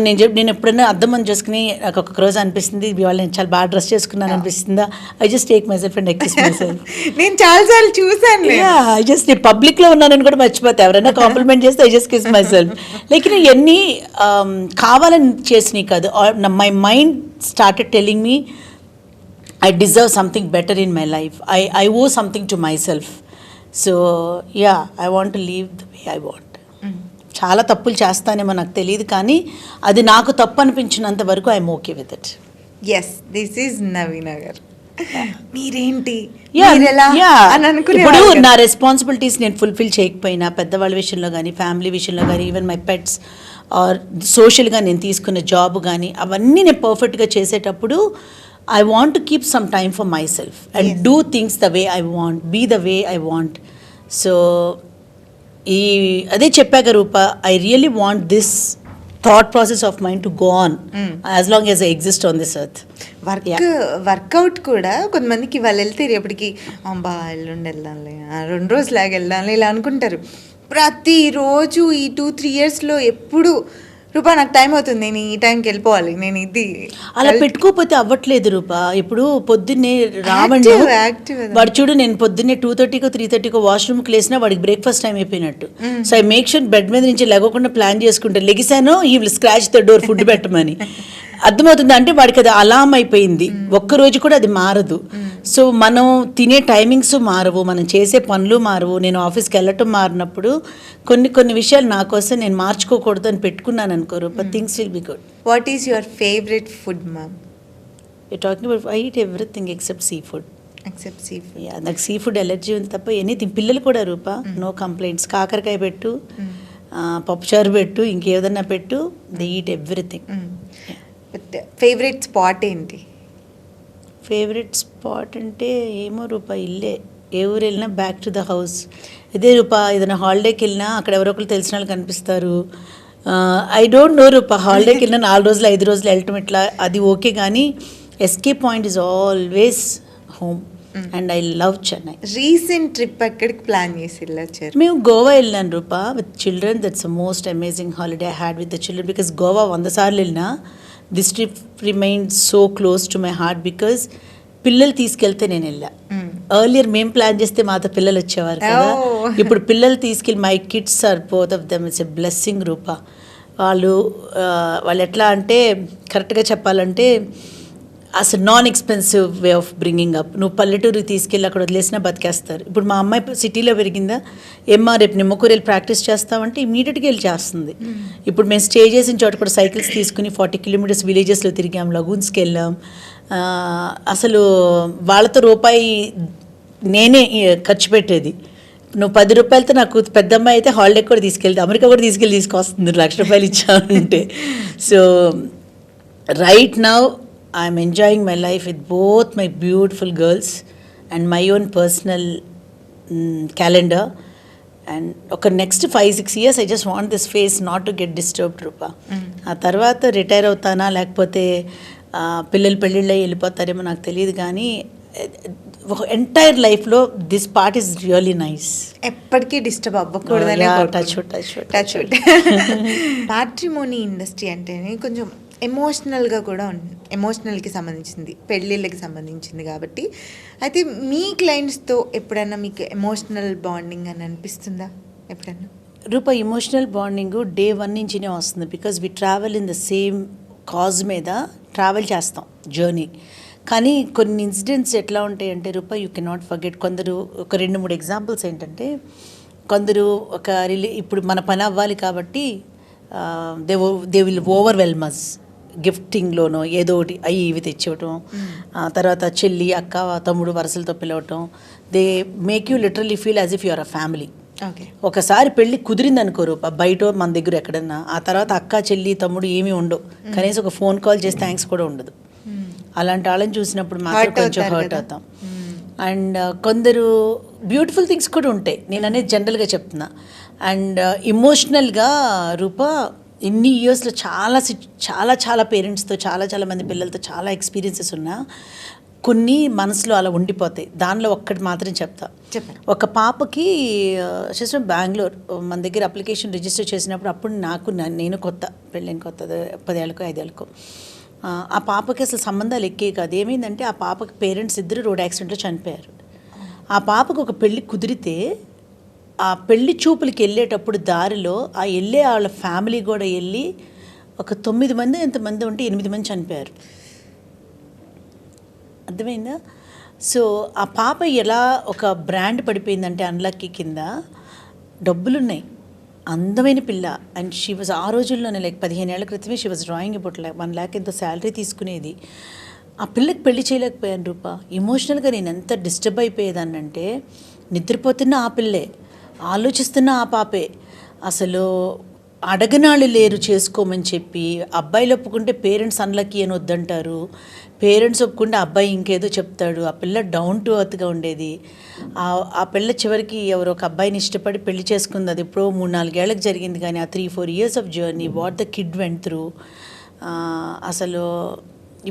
నేను ఎప్పుడైనా అర్థం అని చేసుకుని నాకు ఒక్కొక్క రోజు అనిపిస్తుంది ఇవాళ నేను చాలా బాగా డ్రెస్ చేసుకున్నాను అనిపిస్తుందా, I just take my self and ఎక్కిస్ మై సెల్ఫ్. నేను చాలాసార్లు చూసాను. ఐ జస్ట్ నేను పబ్లిక్లో ఉన్నానని కూడా మర్చిపోతా. ఎవరైనా కాంప్లిమెంట్ చేస్తే I just kiss my self. Like ఎన్ని కావాలని చేసినవి కాదు. My mind started telling me I deserve something better in my life, I owe something to my self. So yeah, I want to live the way I want. చాలా తప్పులు చేస్తానేమో నాకు తెలియదు, కానీ అది నాకు తప్పు అనిపించినంత వరకు I'm okay with it. Yes, this is Naveena garu. మీరేంటి ఇప్పుడు నా రెస్పాన్సిబిలిటీస్ నేను ఫుల్ఫిల్ చేయకపోయినా పెద్దవాళ్ళ విషయంలో కానీ ఫ్యామిలీ విషయంలో కానీ ఈవెన్ మై పెట్స్ ఆర్ సోషల్గా నేను తీసుకున్న జాబ్ కానీ అవన్నీ నేను పర్ఫెక్ట్గా చేసేటప్పుడు I want to keep some time for my self and do things the way I want, be the way I want. So అదే చెప్పాక Rupa, I really want this thought process of mind to go on as long as I exist on this earth. Workout కూడా కొంతమందికి వాళ్ళు వెళ్తే రేపటికి అబ్బా ఎల్లుండి వెళ్దాంలే, 2 రోజులాగా వెళ్దాంలే ఇలా అనుకుంటారు. ప్రతిరోజు ఈ 2-3 yearsలో ఎప్పుడు రూపా నాకు టైం అవుతుంది, నేను ఈ టైంకి వెళ్ళిపోవాలి, నేను ఇది అలా పెట్టుకోకపోతే అవ్వట్లేదు రూపా. ఇప్పుడు పొద్దున్నే రావండి వాడు చూడు, నేను పొద్దున్నే 2:30కో 3:30కో వాష్రూమ్కి లేసినా వాడికి బ్రేక్ఫాస్ట్ టైం అయిపోయినట్టు. So I make sure bed మీద నుంచి లేకుండా ప్లాన్ చేసుకుంటే లెగిసాను ఈ will scratch the door food పెట్టమని. అర్థమవుతుంది అంటే వాడికి అది అలాం అయిపోయింది. ఒక్కరోజు కూడా అది మారదు. సో మనం తినే టైమింగ్స్ మారవు, మనం చేసే పనులు మారవు. నేను ఆఫీస్కి వెళ్ళటం మారినప్పుడు కొన్ని విషయాలు నా కోసం నేను మార్చుకోకూడదు అని పెట్టుకున్నాను అనుకోరు, but things will be good. What is your favourite food ma'am? You talking about I eat everything except sea food. Except sea food? Yeah, నాకు సీ ఫుడ్ ఎలర్జీ ఉంది తప్ప ఎనీథింగ్. పిల్లలు కూడా రూపా నో కంప్లైంట్స్. కాకరకాయ పెట్టు, పప్పుచారు పెట్టు, ఇంకేదన్నా పెట్టు, they eat everything. Favourite spot ఏంటి? ఫేవరెట్ స్పాట్ అంటే ఏమో రూపా, ఇల్లే. ఏ ఊరు వెళ్ళినా బ్యాక్ టు ద హౌస్. ఇదే రూపా, ఏదైనా హాలిడేకి వెళ్ళినా అక్కడ ఎవరో ఒకరు తెలిసిన వాళ్ళు కనిపిస్తారు. ఐ డోంట్ నో రూపా, హాలిడేకి వెళ్ళినా 4 రోజులు 5 రోజులు వెళ్ళటం ఇట్లా అది ఓకే, కానీ escape point is always home and I love Chennai. Recent trip ఎక్కడికి ప్లాన్ చేసి వెళ్ళొచ్చారు? మేము గోవా వెళ్ళాను Rupa with children. That's the most amazing holiday I had with the children, because Goa 100 సార్లు వెళ్ళినా this trip remains so close to my heart because పిల్లలు తీసుకెళ్తే నేను వెళ్ళా. ఎర్లియర్ మేము ప్లాన్ చేస్తే మాతో పిల్లలు వచ్చేవారు కదా. Oh. ఇప్పుడు పిల్లలు తీసుకెళ్ళి my kids are both of them it's a blessing Rupa. వాళ్ళు ఎట్లా అంటే కరెక్ట్గా చెప్పాలంటే అసలు non expensive way of bringing up. నువ్వు పల్లెటూరుకి తీసుకెళ్ళి అక్కడ వదిలేసినా బతికేస్తారు. ఇప్పుడు మా అమ్మాయి సిటీలో పెరిగిందా, ఏమ్మా రేపు నిమ్మకూరు వెళ్ళి ప్రాక్టీస్ చేస్తామంటే ఇమీడియట్గా వెళ్ళి చేస్తుంది. ఇప్పుడు మేము స్టే చేసిన చోట కూడా సైకిల్స్ తీసుకుని 40 కిలోమీటర్స్ విలేజెస్లో తిరిగాం, లగూన్స్కి వెళ్ళాం. అసలు వాళ్ళతో రూపాయి నేనే ఖర్చు పెట్టేది. నువ్వు 10 రూపాయలతో నాకు పెద్దమ్మాయి అయితే హాలిడే కూడా తీసుకెళ్తే అమెరికా కూడా తీసుకొస్తుంది ₹1,00,000 ఇచ్చానంటే. So right now I'm enjoying my life with both my beautiful girls and my own personal calendar. And ఒక next 5-6 years I just want this phase not to get disturbed, Rupa. ఆ తర్వాత retire అవుతానా లేకపోతే పిల్లలు పెళ్ళిళ్ళై వెళ్ళిపోతారేమో నాకు తెలియదు, కానీ entire లైఫ్లో this part is really nice. ఎప్పటికీ డిస్టర్బ్ అవ్వకూడదనే టచ్ మ్యాట్రిమోనీ ఇండస్ట్రీ అంటేనే కొంచెం ఎమోషనల్గా కూడా ఎమోషనల్కి సంబంధించింది, పెళ్ళిళ్ళకి సంబంధించింది కాబట్టి. అయితే మీ క్లయింట్స్తో ఎప్పుడైనా మీకు ఎమోషనల్ బాండింగ్ అని అనిపిస్తుందా ఎప్పుడైనా? రూప, ఎమోషనల్ బాండింగ్ డే 1 నుంచినే వస్తుంది. Because we travel in the same cause మీద ట్రావెల్ చేస్తాం జర్నీ. కానీ కొన్ని ఇన్సిడెంట్స్ ఎట్లా ఉంటాయంటే రూప, యూ కెనాట్ ఫర్గెట్. కొందరు ఒక 2-3 ఎగ్జాంపుల్స్ ఏంటంటే, కొందరు ఇప్పుడు మన పని అవ్వాలి కాబట్టి దే విల్ ఓవర్వెల్మ్ అస్ గిఫ్టింగ్లోనో ఏదో ఒకటి ఇవి తెచ్చివ్వటం. తర్వాత చెల్లి, అక్క, తమ్ముడు వరుసలతో పిలవటం. They make you literally feel as if you are a family. ఒకసారి పెళ్ళి కుదిరింది అనుకోరు బయట మన దగ్గర ఎక్కడన్నా, ఆ తర్వాత అక్క, చెల్లి, తమ్ముడు ఏమీ ఉండవు. కనీసం ఒక ఫోన్ కాల్ చేసి థ్యాంక్స్ కూడా ఉండదు. అలాంటి వాళ్ళని చూసినప్పుడు మాత్రం కొంచెం హర్ట్ అవుతాం. అండ్ కొందరు బ్యూటిఫుల్ థింగ్స్ కూడా ఉంటాయి, నేను అనేది జనరల్గా చెప్తున్నా. అండ్ ఇమోషనల్గా రూప, ఇన్ని ఇయర్స్లో చాలా పేరెంట్స్తో చాలా మంది పిల్లలతో చాలా ఎక్స్పీరియన్సెస్ ఉన్నా, కొన్ని మనసులో అలా ఉండిపోతాయి. దానిలో ఒక్కటి మాత్రం చెప్తా. ఒక పాపకి సిస్టర్ బెంగళూరు మన దగ్గర అప్లికేషన్ రిజిస్టర్ చేసినప్పుడు, అప్పుడు నేను కొత్త పెళ్ళైన కొత్త 10 ఏళ్ళకో 5 ఏళ్ళకో, ఆ పాపకి అసలు సంబంధాలు ఎక్కే కాదు. ఏమైందంటే ఆ పాపకి పేరెంట్స్ ఇద్దరు రోడ్ యాక్సిడెంట్లో చనిపోయారు. ఆ పాపకు ఒక పెళ్ళి కుదిరితే ఆ పెళ్లి చూపులకి వెళ్ళేటప్పుడు దారిలో ఆ వెళ్ళే వాళ్ళ ఫ్యామిలీ కూడా వెళ్ళి ఒక 9 మంది ఎంతమంది ఉంటే 8 మంది చనిపోయారు. అర్థమైందా? సో ఆ పాప ఎలా ఒక బ్రాండ్ పడిపోయిందంటే అన్లక్కీ కింద. డబ్బులున్నాయి, అందమైన పిల్ల. అండ్ షీ వాజ్ ఆ రోజుల్లోనే 15 ఏళ్ల క్రితమే she was drawing about 1 lakh ఎంతో శాలరీ తీసుకునేది. ఆ పిల్లకి పెళ్లి చేయలేకపోయాను రూప. ఎమోషనల్గా నేను ఎంత డిస్టర్బ్ అయిపోయేదాన్ని అంటే, నిద్రపోతున్న ఆ పిల్లే, ఆలోచిస్తున్న ఆ పాపే, అసలు అడగనాళ్ళు లేరు చేసుకోమని చెప్పి. అబ్బాయిలు ఒప్పుకుంటే పేరెంట్స్ అన్లక్కీ అని వద్దంటారు, పేరెంట్స్ ఒప్పుకుంటే అబ్బాయి ఇంకేదో చెప్తాడు. ఆ పిల్ల డౌన్ టు ఎర్త్గా ఉండేది. ఆ పిల్ల చివరికి ఎవరో ఒక అబ్బాయిని ఇష్టపడి పెళ్లి చేసుకుంది. అది ఎప్పుడో 3-4 ఏళ్ళకి జరిగింది. కానీ ఆ 3-4 years of journey what the kid went through, అసలు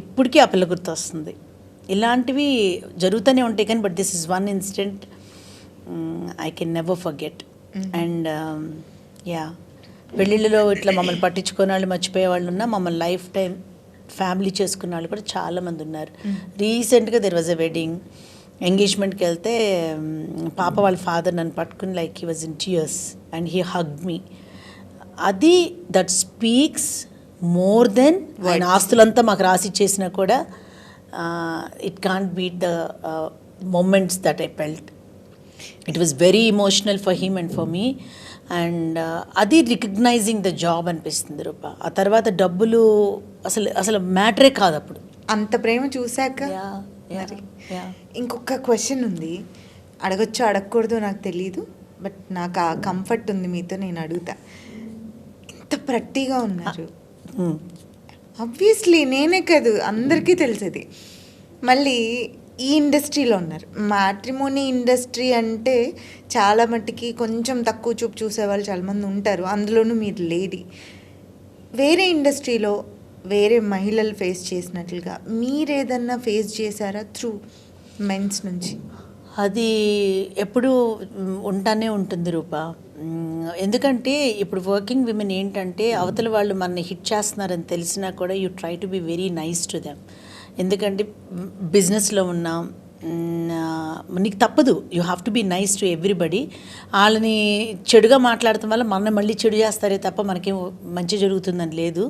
ఇప్పటికీ ఆ పిల్ల గుర్తొస్తుంది. ఇలాంటివి జరుగుతూనే ఉంటాయి కానీ but this is one incident I can never forget. And yeah, పెళ్ళిళ్ళలో ఇట్లా మమ్మల్ని పట్టించుకునే వాళ్ళు, మర్చిపోయే వాళ్ళు ఉన్నా, మమ్మల్ని లైఫ్ టైం ఫ్యామిలీ చేసుకున్న వాళ్ళు కూడా చాలామంది ఉన్నారు. రీసెంట్గా దెర్ వాజ్ ఎ వెడ్డింగ్, ఎంగేజ్మెంట్కి వెళ్తే పాప వాళ్ళ ఫాదర్ నన్ను పట్టుకుని like he was in tears and he hug me. అది దట్ స్పీక్స్ మోర్ దెన్ ఆయన ఆస్తులంతా మాకు రాసి ఇచ్చేసినా కూడా it can't beat the moments that I felt. It was very emotional for him and for me. And అది recognising the job అనిపిస్తుంది రూప. ఆ తర్వాత డబ్బులు అసలు మ్యాటరే కాదు అప్పుడు. అంత ప్రేమ చూశాక. ఇంకొక క్వశ్చన్ ఉంది, అడగొచ్చో అడగకూడదో నాకు తెలీదు, బట్ నాకు ఆ కంఫర్ట్ ఉంది మీతో, నేను అడుగుతా. ఇంత ప్రట్టిగా ఉన్నారు, ఆబ్వియస్లీ నేనే కాదు అందరికీ తెలిసేది. మళ్ళీ ఈ ఇండస్ట్రీలో ఉన్నారు. మ్యాట్రిమోనీ ఇండస్ట్రీ అంటే చాలా మట్టుకి కొంచెం తక్కువ చూపు చూసేవాళ్ళు చాలామంది ఉంటారు, అందులోనూ మీరు లేడీ. వేరే ఇండస్ట్రీలో వేరే మహిళలు ఫేస్ చేసినట్లుగా మీరేదన్నా ఫేస్ చేశారా త్రూ మెన్స్ నుంచి? అది ఎప్పుడు ఉంటానే ఉంటుంది రూప. ఎందుకంటే ఇప్పుడు వర్కింగ్ విమెన్ ఏంటంటే అవతల వాళ్ళు మనని హిట్ చేస్తున్నారని తెలిసినా కూడా you try to be very nice to them. ఎందుకంటే బిజినెస్లో ఉన్నాం, నీకు తప్పదు, you have to be nice to everybody. వాళ్ళని చెడుగా మాట్లాడటం వల్ల మనం మళ్ళీ చెడు చేస్తారే తప్ప మనకేం మంచి జరుగుతుందని లేదు.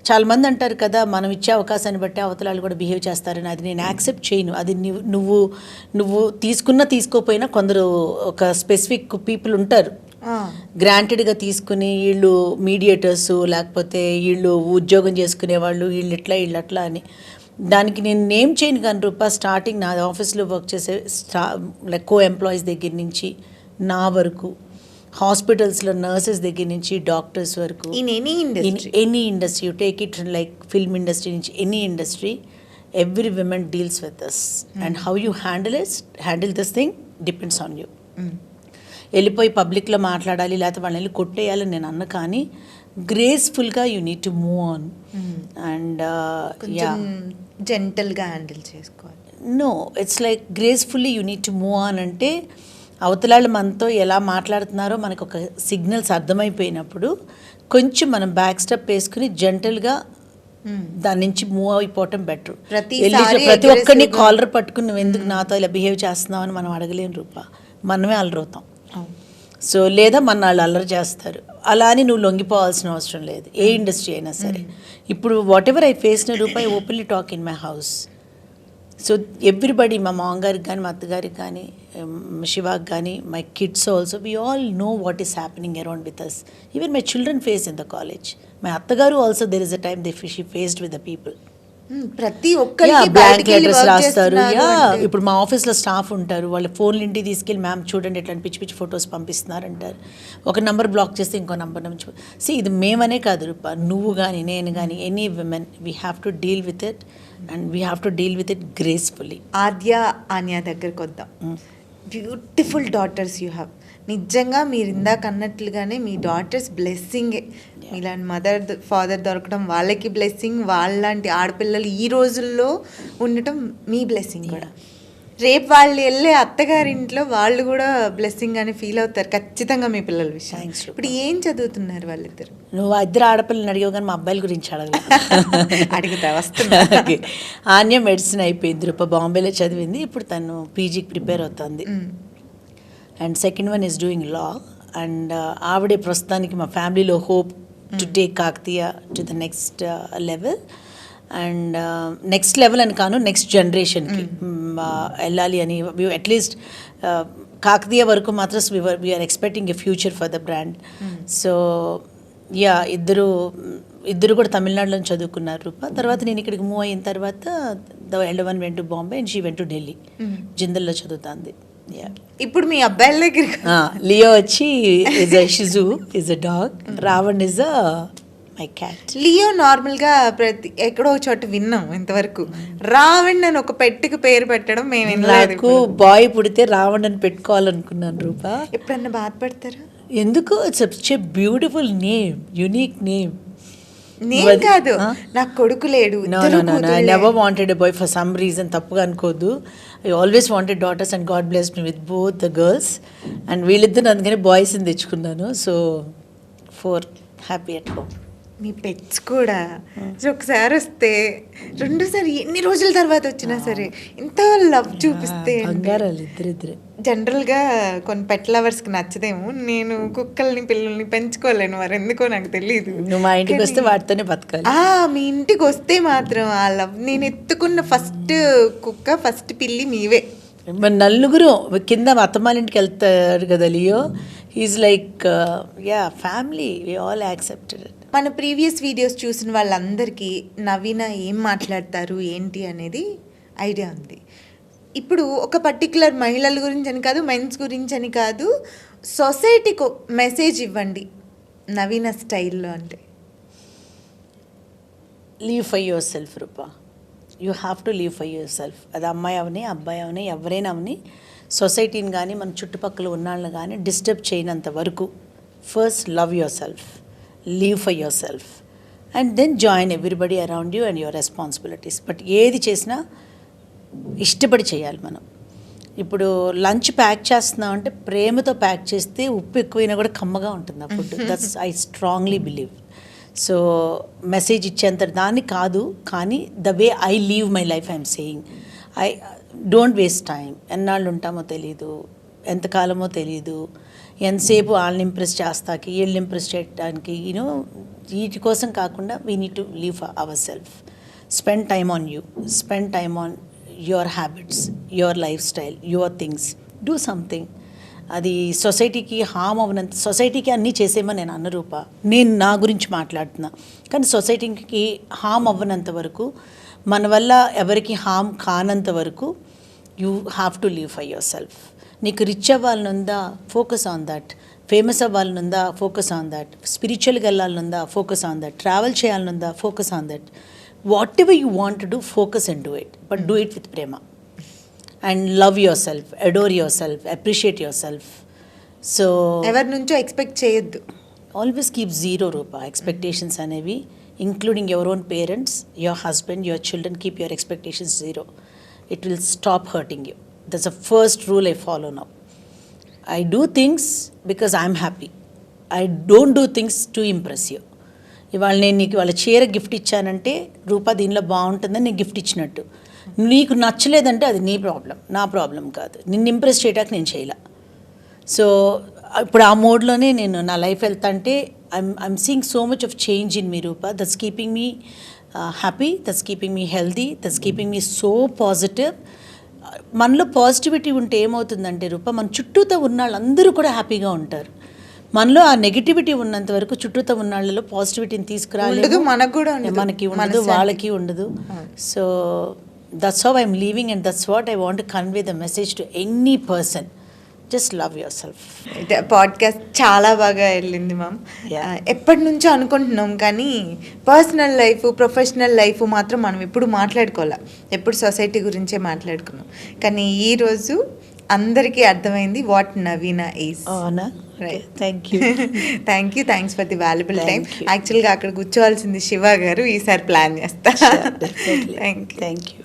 చాలామంది అంటారు కదా, మనం ఇచ్చే అవకాశాన్ని బట్టి అవతల వాళ్ళు కూడా బిహేవ్ చేస్తారని. అది నేను యాక్సెప్ట్ చేయను. అది నువ్వు తీసుకున్నా తీసుకోపోయినా కొందరు ఒక స్పెసిఫిక్ పీపుల్ ఉంటారు గ్రాంటెడ్గా తీసుకుని, వీళ్ళు మీడియేటర్స్, లేకపోతే వీళ్ళు ఉద్యోగం చేసుకునే వాళ్ళు, వీళ్ళు ఇట్లా వీళ్ళు అట్లా అని. దానికి నేను నేమ్ చేయను కానీ రూపా, స్టార్టింగ్ నా ఆఫీస్లో వర్క్ చేసే లైక్ కో ఎంప్లాయీస్ దగ్గర నుంచి నా వరకు, హాస్పిటల్స్లో నర్సెస్ దగ్గర నుంచి డాక్టర్స్ వరకు, in any industry you take it, like film industry నుంచి any industry, every women deals with us. And how you handle this thing depends on you. వెళ్ళిపోయి పబ్లిక్లో మాట్లాడాలి లేకపోతే వాళ్ళని వెళ్ళి కొట్టేయాలని నేను అన్న, కానీ గ్రేస్ఫుల్గా you need to move on. And జెంటల్గా హ్యాండిల్ చేసుకోవాలి. No, it's like gracefully you need to move on. అంటే అవతలాళ్ళు మనతో ఎలా మాట్లాడుతున్నారో మనకు ఒక సిగ్నల్స్ అర్థమైపోయినప్పుడు కొంచెం మనం బ్యాక్ స్టెప్ వేసుకుని జెంటల్గా దాని నుంచి మూవ్ అయిపోవటం బెటర్. ప్రతి ఒక్కరిని కాలర్ పట్టుకుని నువ్వు ఎందుకు నాతో ఇలా బిహేవ్ చేస్తున్నావు అని మనం అడగలేని రూపా, మనమే అల్లరవుతాం. సో లేదా మన వాళ్ళు అల్లరి చేస్తారు, అలా అని నువ్వు లొంగిపోవాల్సిన అవసరం లేదు, ఏ ఇండస్ట్రీ అయినా సరే. ఇప్పుడు వాట్ ఎవర్ ఐ ఫేస్ న Rupa, I openly talk in my house. So everybody, మా మామగారికి కానీ, మా అత్తగారికి కానీ, శివాకి కానీ, my kids also, we all know what is happening around with us. Even my children face in the college. My అత్తగారు also there is a time they she faced with the people. ప్రతి ఒక్కరికి blank letters రాస్తారు. ఇప్పుడు మా ఆఫీస్లో staff ఉంటారు, వాళ్ళ ఫోన్లు ఇంటికి తీసుకెళ్ళి మ్యామ్ చూడండి ఎట్లా పిచ్చి పిచ్చి ఫొటోస్ పంపిస్తున్నారు అంటారు. ఒక నెంబర్ బ్లాక్ చేస్తే ఇంకో నెంబర్ నుంచి. ఇది మేమనే కాదు రూపా, నువ్వు కానీ నేను కానీ, any women, we have to deal with it and we have to deal with it gracefully. Anya దగ్గరకు వద్దాం. Beautiful daughters you have. నిజంగా మీరు ఇందాక అన్నట్లుగానే మీ డాటర్స్ బ్లెస్సింగే. ఇలాంటి మదర్ ఫాదర్ దొరకడం వాళ్ళకి బ్లెస్సింగ్, వాళ్ళలాంటి ఆడపిల్లలు ఈ రోజుల్లో ఉండటం మీ బ్లెస్సింగ్ కూడా. రేపు వాళ్ళు వెళ్ళే అత్తగారింట్లో వాళ్ళు కూడా బ్లెస్సింగ్ అని ఫీల్ అవుతారు ఖచ్చితంగా మీ పిల్లల విషయం. ఇప్పుడు ఏం చదువుతున్నారు వాళ్ళిద్దరు? నువ్వు ఇద్దరు ఆడపిల్లని అడిగావు కానీ మా అబ్బాయిల గురించి అడుగుతా వస్తున్నా. ఆన్య మెడిసిన్ అయిపోయింది రూపా, బాంబేలో చదివింది, ఇప్పుడు తను పీజీకి ప్రిపేర్ అవుతుంది. And second one is doing law. And ఆవిడే ప్రస్తుతానికి మా ఫ్యామిలీలో hope to take Kakatiya to the next level. And next level అని కాను, నెక్స్ట్ జనరేషన్కి వెళ్ళాలి అని. అట్లీస్ట్ కాకతీయ వరకు మాత్రం we are expecting a future for the brand. So yeah, ఇద్దరు కూడా తమిళనాడులో చదువుకున్నారు రూపా. తర్వాత నేను ఇక్కడికి మూవ్ అయిన తర్వాత the elder one went to Bombay and she went to Delhi. జిందల్లో చదువుతుంది. ఇప్పుడు మీ అబ్బాయిల దగ్గరికి లియో వచ్చి ఇస్ అ షిజు, is a dog. Ravan is a my cat. Leo నార్మల్గా ఎక్కడో చోట విన్నాం ఇంతవరకు. రావణ్ అని ఒక పెట్టుకు పేరు పెట్టడం మేము వినలేదు. నాకు బాయ్ పుడితే రావణ్ అని పెట్టుకోవాలనుకున్నాను రూపా. ఎప్పుడన్నా బాధపడతారా? ఎందుకు? It's such a beautiful name, unique name. నేను కాదు, నాకు కొడుకు లేడు. I never wanted a boy for some reason, తప్పుగా అనుకోద్దు. I always wanted daughters and God blessed me with both the girls. And వీళ్ళిద్దరు అందుకని బాయ్స్ని తెచ్చుకున్నాను. So 4 happy at home. మీ పెట్స్ కూడా ఒకసారి వస్తే రెండోసారి ఎన్ని రోజుల తర్వాత వచ్చినా సరే ఇంత లవ్ చూపిస్తే ఇద్దరిద్దరే. జనరల్గా కొన్ని పెట్ లవర్స్కి నచ్చదేమో. నేను కుక్కల్ని పిల్లల్ని పెంచుకోలేను, మరి ఎందుకో నాకు తెలియదు. నువ్వు మా ఇంటికి వస్తే వాటితోనే బతకాలి. మీ ఇంటికి వస్తే మాత్రం ఆ లవ్. నేను ఎత్తుకున్న ఫస్ట్ కుక్క, ఫస్ట్ పిల్లి మీవే. మరి నలుగురు కింద అత్తమ్మాల ఇంటికి వెళ్తారు కదా Leo. He's like yeah family, we all accepted. మన ప్రీవియస్ వీడియోస్ చూసిన వాళ్ళందరికీ నవీన ఏం మాట్లాడతారు ఏంటి అనేది ఐడియా ఉంది. ఇప్పుడు ఒక పర్టికులర్ మహిళల గురించి అని కాదు, మెన్స్ గురించి అని కాదు, సొసైటీకి మెసేజ్ ఇవ్వండి నవీన స్టైల్లో. అంటే live for your self Rupa. You have to live for your self. అది అమ్మాయి అవని, అబ్బాయి అవని, ఎవరైనా అవని, సొసైటీని కానీ మన చుట్టుపక్కల ఉన్న వాళ్ళని కానీ డిస్టర్బ్ చేయనంత వరకు first love your self, live for your self and then join everybody around you and your responsibilities. But ఏది చేసినా ఇష్టపడి చేయాలి మనం. ఇప్పుడు లంచ్ ప్యాక్ చేస్తున్నాం అంటే ప్రేమతో ప్యాక్ చేస్తే ఉప్పు ఎక్కువైనా కూడా కమ్మగా ఉంటుంది ఆ food. That's I strongly believe. So message ఇచ్చేంత దాన్ని కాదు, కానీ the way I live my life I'm saying. Don't waste time. ఎన్నాళ్ళు ఉంటామో తెలీదు, ఎంతకాలమో తెలీదు, ఎంతసేపు వాళ్ళని ఇంప్రెస్ చేస్తాకి వీళ్ళని ఇంప్రెస్ చేయడానికి వీటి కోసం కాకుండా we need to live our self. Spend time on you, spend time on your habits, your life style, your things. Do something. అది సొసైటీకి హామ్ అవ్వనంత, సొసైటీకి అన్నీ చేసేమని నేను అన్న రూప, నేను నా గురించి మాట్లాడుతున్నా. కానీ సొసైటీకి హామ్ అవ్వనంత వరకు, మన వల్ల ఎవరికి హామ్ కానంత వరకు you have to live for your self. నీకు రిచ్ అవ్వాలనుందా, ఫోకస్ ఆన్ దట్. ఫేమస్ అవ్వాలనుందా, ఫోకస్ ఆన్ దట్. స్పిరిచువల్గా వెళ్ళాలనుందా, ఫోకస్ ఆన్ దట్. ట్రావెల్ చేయాలనుందా, focus on that. Whatever you want to do, focus and do it, but do it with ప్రేమ. And love your self, adore yourself, appreciate yourself. So ఎవరి నుంచో expect చేయొద్దు. Always keep zero Rupa expectations అనేవి, including your own parents, your husband, your children. Keep your expectations zero. It will stop hurting you. That's the first rule I follow now. I do things because I'm happy. I don't do things to impress you. ఇవాళ నేను నీకు వాళ్ళ చీర gift ఇచ్చానంటే, రూపా దీనిలో బాగుంటుందని నేను gift ఇచ్చినట్టు. నీకు నచ్చలేదంటే అది నీ ప్రాబ్లం, నా ప్రాబ్లం కాదు. నిన్ను ఇంప్రెస్ చేయడానికి నేను చేయలే. సో ఇప్పుడు ఆ మోడ్లోనే నేను నా లైఫ్ వెళ్తా అంటే I'm seeing so much of change in me Rupa. That's keeping me happy, that's keeping me healthy, that's keeping me so positive. మనలో పాజిటివిటీ ఉంటే ఏమవుతుందంటే రూపా, మన చుట్టూతో ఉన్న వాళ్ళందరూ కూడా హ్యాపీగా ఉంటారు. మనలో ఆ నెగిటివిటీ ఉన్నంత వరకు చుట్టూతో ఉన్న వాళ్ళలో పాజిటివిటీని తీసుకురాలేదు. మనకి ఉండదు, వాళ్ళకి ఉండదు. So that's how I'm living and that's what I want to convey the message to any person. Just love your self. Podcast చాలా బాగా వెళ్ళింది మ్యామ్. ఎప్పటి నుంచో అనుకుంటున్నాం, కానీ పర్సనల్ లైఫ్, ప్రొఫెషనల్ లైఫ్ మాత్రం మనం ఎప్పుడు మాట్లాడుకోవాలి. ఎప్పుడు సొసైటీ గురించే మాట్లాడుకున్నాం. కానీ ఈరోజు అందరికీ అర్థమైంది వాట్ నవీన ఈజ్. అవునా? Right. Thank you. Thanks for the valuable time. యాక్చువల్గా అక్కడ కూర్చోవాల్సింది శివ గారు, ఈసారి ప్లాన్ చేస్తా. Thank you.